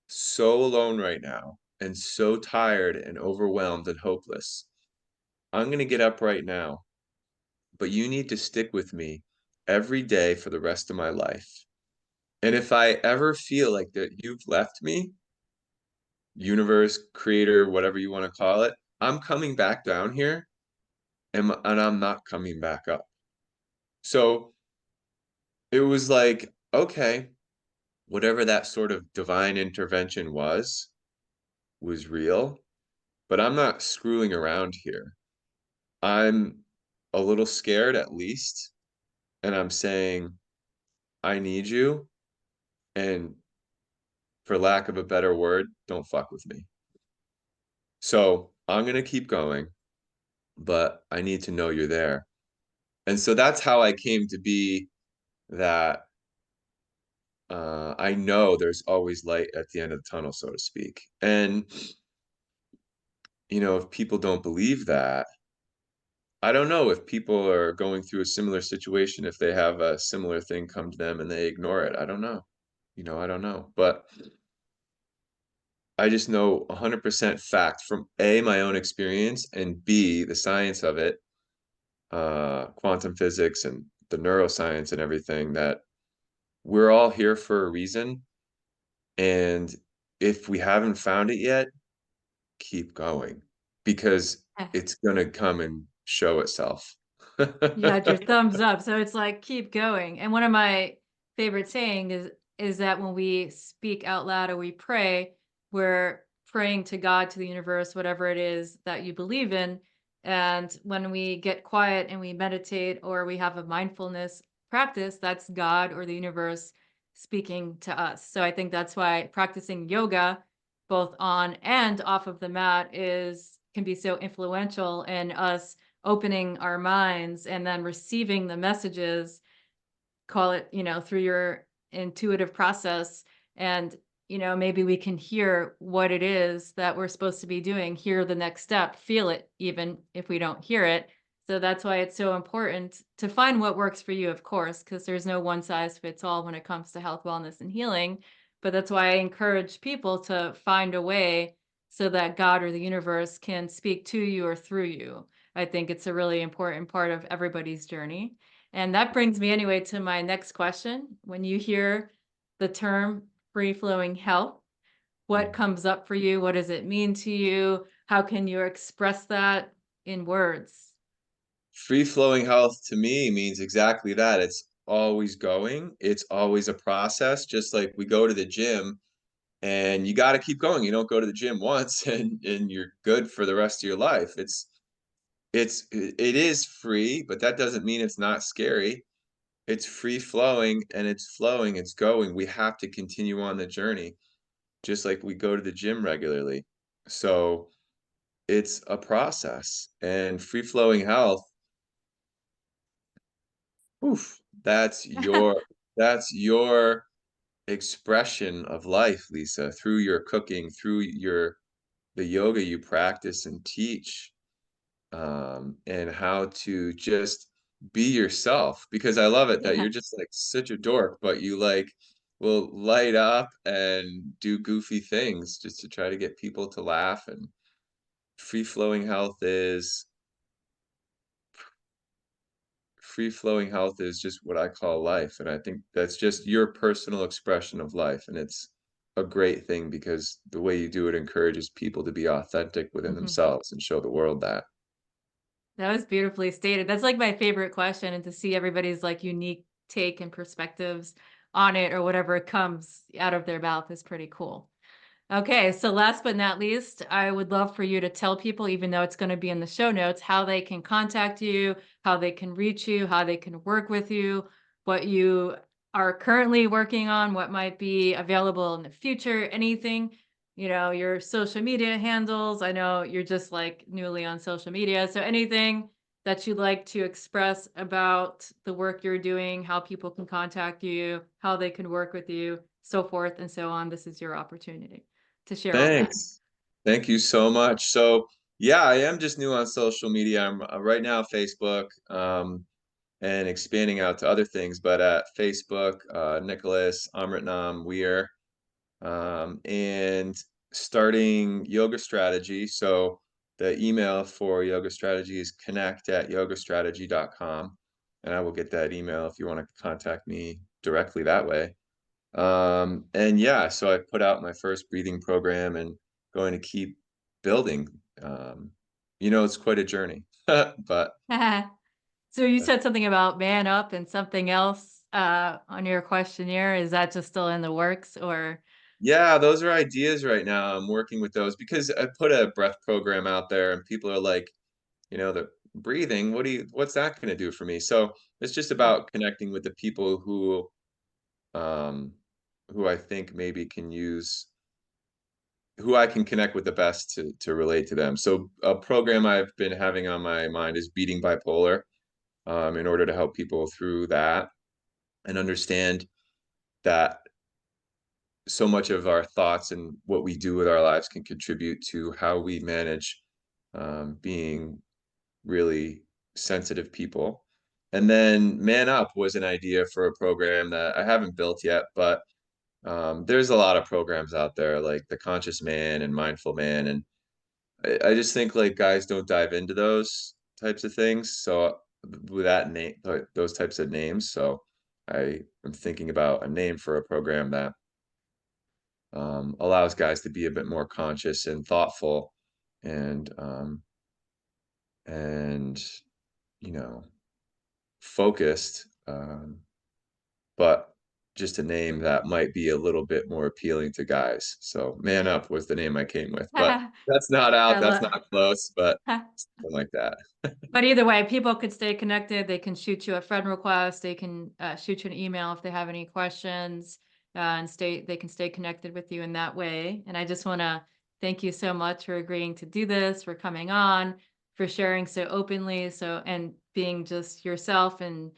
so alone right now and so tired and overwhelmed and hopeless. I'm going to get up right now, but you need to stick with me every day for the rest of my life. And if I ever feel like that you've left me, universe, creator, whatever you want to call it, I'm coming back down here and I'm not coming back up. So it was like, okay, whatever that sort of divine intervention was real, but I'm not screwing around here. I'm a little scared at least, and I'm saying, I need you, and for lack of a better word, don't fuck with me. So I'm gonna keep going, but I need to know you're there. And so that's how I came to be that I know there's always light at the end of the tunnel, so to speak. And, if people don't believe that, I don't know if people are going through a similar situation, if they have a similar thing come to them and they ignore it. I don't know. I don't know. But I just know 100% fact from A, my own experience, and B, the science of it, quantum physics and the neuroscience and everything, that we're all here for a reason. And if we haven't found it yet, keep going because it's going to come and show itself. You got your thumbs up. So it's like, keep going. And one of my favorite saying is that when we speak out loud or we pray, we're praying to God, to the universe, whatever it is that you believe in. And when we get quiet and we meditate or we have a mindfulness practice, that's God or the universe speaking to us. So I think that's why practicing yoga, both on and off of the mat, is can be so influential in us opening our minds and then receiving the messages, call it, through your intuitive process. And, maybe we can hear what it is that we're supposed to be doing, hear the next step, feel it, even if we don't hear it. So that's why it's so important to find what works for you, of course, because there's no one size fits all when it comes to health, wellness, and healing. But that's why I encourage people to find a way so that God or the universe can speak to you or through you. I think it's a really important part of everybody's journey. And that brings me anyway to my next question. When you hear the term free flowing health, what comes up for you? What does it mean to you? How can you express that in words? Free flowing health to me means exactly that. It's always going. It's always a process. Just like we go to the gym and you got to keep going. You don't go to the gym once and you're good for the rest of your life. It is free, but that doesn't mean it's not scary. It's free flowing and it's flowing, it's going. We have to continue on the journey, just like we go to the gym regularly. So it's a process, and free flowing health, oof, that's your expression of life, Lisa, through your cooking, through the yoga you practice and teach, and how to just be yourself. Because I love it that you're just like such a dork, but you like will light up and do goofy things just to try to get people to laugh. And free flowing health is free flowing health is just what I call life. And I think that's just your personal expression of life. And it's a great thing because the way you do it encourages people to be authentic within Mhm. themselves and show the world that. That was beautifully stated. That's like my favorite question, and to see everybody's like unique take and perspectives on it or whatever comes out of their mouth is pretty cool. Okay, so last but not least, I would love for you to tell people, even though it's going to be in the show notes, how they can contact you, how they can reach you, how they can work with you, what you are currently working on, what might be available in the future, anything, your social media handles. I know you're just like newly on social media. So anything that you'd like to express about the work you're doing, how people can contact you, how they can work with you, so forth and so on. This is your opportunity to share all that. Thanks. Thank you so much. So, yeah, I am just new on social media. I'm right now Facebook, and expanding out to other things, but at Facebook, Nicholas Amritnam Weir, and starting yoga strategy. So the email for yoga strategy is connect@yogastrategy.com. And I will get that email if you want to contact me directly that way. And yeah, so I put out my first breathing program and going to keep building. Um, it's quite a journey, but So you uh, said something about man up and something else on your questionnaire. Is that just still in the works or? yeah, those are ideas right now. I'm working with those because I put a breath program out there and people are like, the breathing, what's that going to do for me? So it's just about connecting with the people um, who I think maybe can use who I can connect with the best to relate to them. So a program I've been having on my mind is beating bipolar, in order to help people through that and understand that so much of our thoughts and what we do with our lives can contribute to how we manage, being really sensitive people. And then Man Up was an idea for a program that I haven't built yet, but there's a lot of programs out there like the Conscious Man and Mindful Man, and I just think like guys don't dive into those types of things. So with that name, those types of names, so I am thinking about a name for a program that, allows guys to be a bit more conscious and thoughtful, and and you know focused, but just a name that might be a little bit more appealing to guys. So Man Up was the name I came with, but that's not out. I That's love. not close, but something like that. But either way, people could stay connected. They can shoot you a friend request. They can shoot you an email if they have any questions, and they can stay connected with you in that way. And I just want to thank you so much for agreeing to do this, for coming on, for sharing so openly, and being just yourself and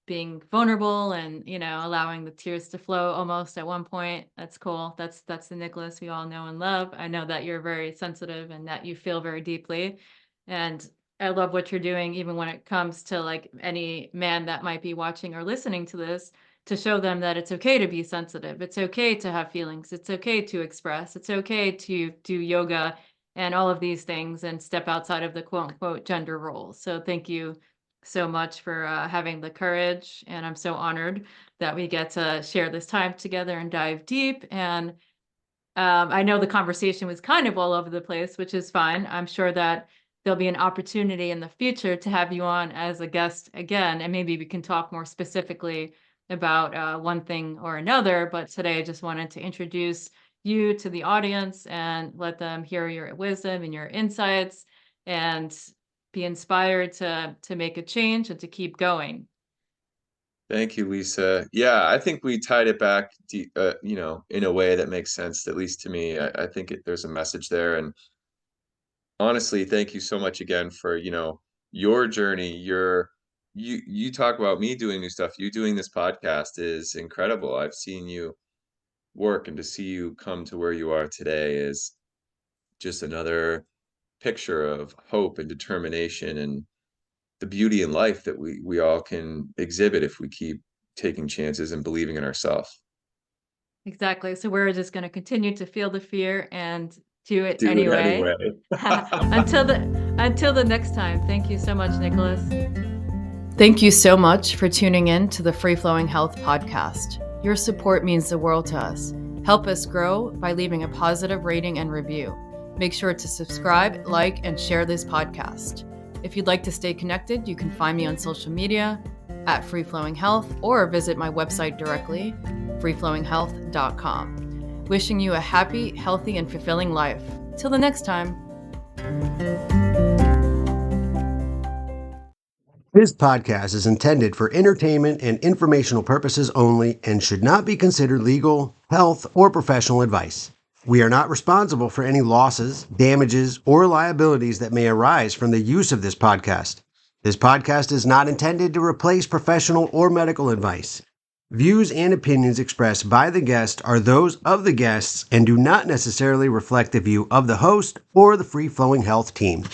being vulnerable and, allowing the tears to flow almost at one point. That's cool. That's the Nicholas we all know and love. I know that you're very sensitive and that you feel very deeply. And I love what you're doing, even when it comes to like any man that might be watching or listening to this, to show them that it's okay to be sensitive. It's okay to have feelings. It's okay to express. It's okay to do yoga and all of these things and step outside of the quote unquote gender roles. So thank you so much for having the courage. And I'm so honored that we get to share this time together and dive deep. And I know the conversation was kind of all over the place, which is fine. I'm sure that there'll be an opportunity in the future to have you on as a guest again, and maybe we can talk more specifically about one thing or another. But today I just wanted to introduce you to the audience and let them hear your wisdom and your insights and be inspired to make a change and to keep going. Thank you, Lisa. Yeah, I think we tied it back, in a way that makes sense, at least to me. I think there's a message there. And honestly, thank you so much again for, your journey. You talk about me doing new stuff. You doing this podcast is incredible. I've seen you work, and to see you come to where you are today is just another picture of hope and determination and the beauty in life that we all can exhibit if we keep taking chances and believing in ourselves. Exactly. So we're just going to continue to feel the fear and do it Do it anyway. anyway. Until the next time. Thank you so much, Nicholas. Thank you so much for tuning in to the Free Flowing Health podcast. Your support means the world to us. Help us grow by leaving a positive rating and review. Make sure to subscribe, like, and share this podcast. If you'd like to stay connected, you can find me on social media at Free Flowing Health or visit my website directly, freeflowinghealth.com. Wishing you a happy, healthy, and fulfilling life. Till the next time. This podcast is intended for entertainment and informational purposes only and should not be considered legal, health, or professional advice. We are not responsible for any losses, damages, or liabilities that may arise from the use of this podcast. This podcast is not intended to replace professional or medical advice. Views and opinions expressed by the guest are those of the guests and do not necessarily reflect the view of the host or the Free Flowing Health team.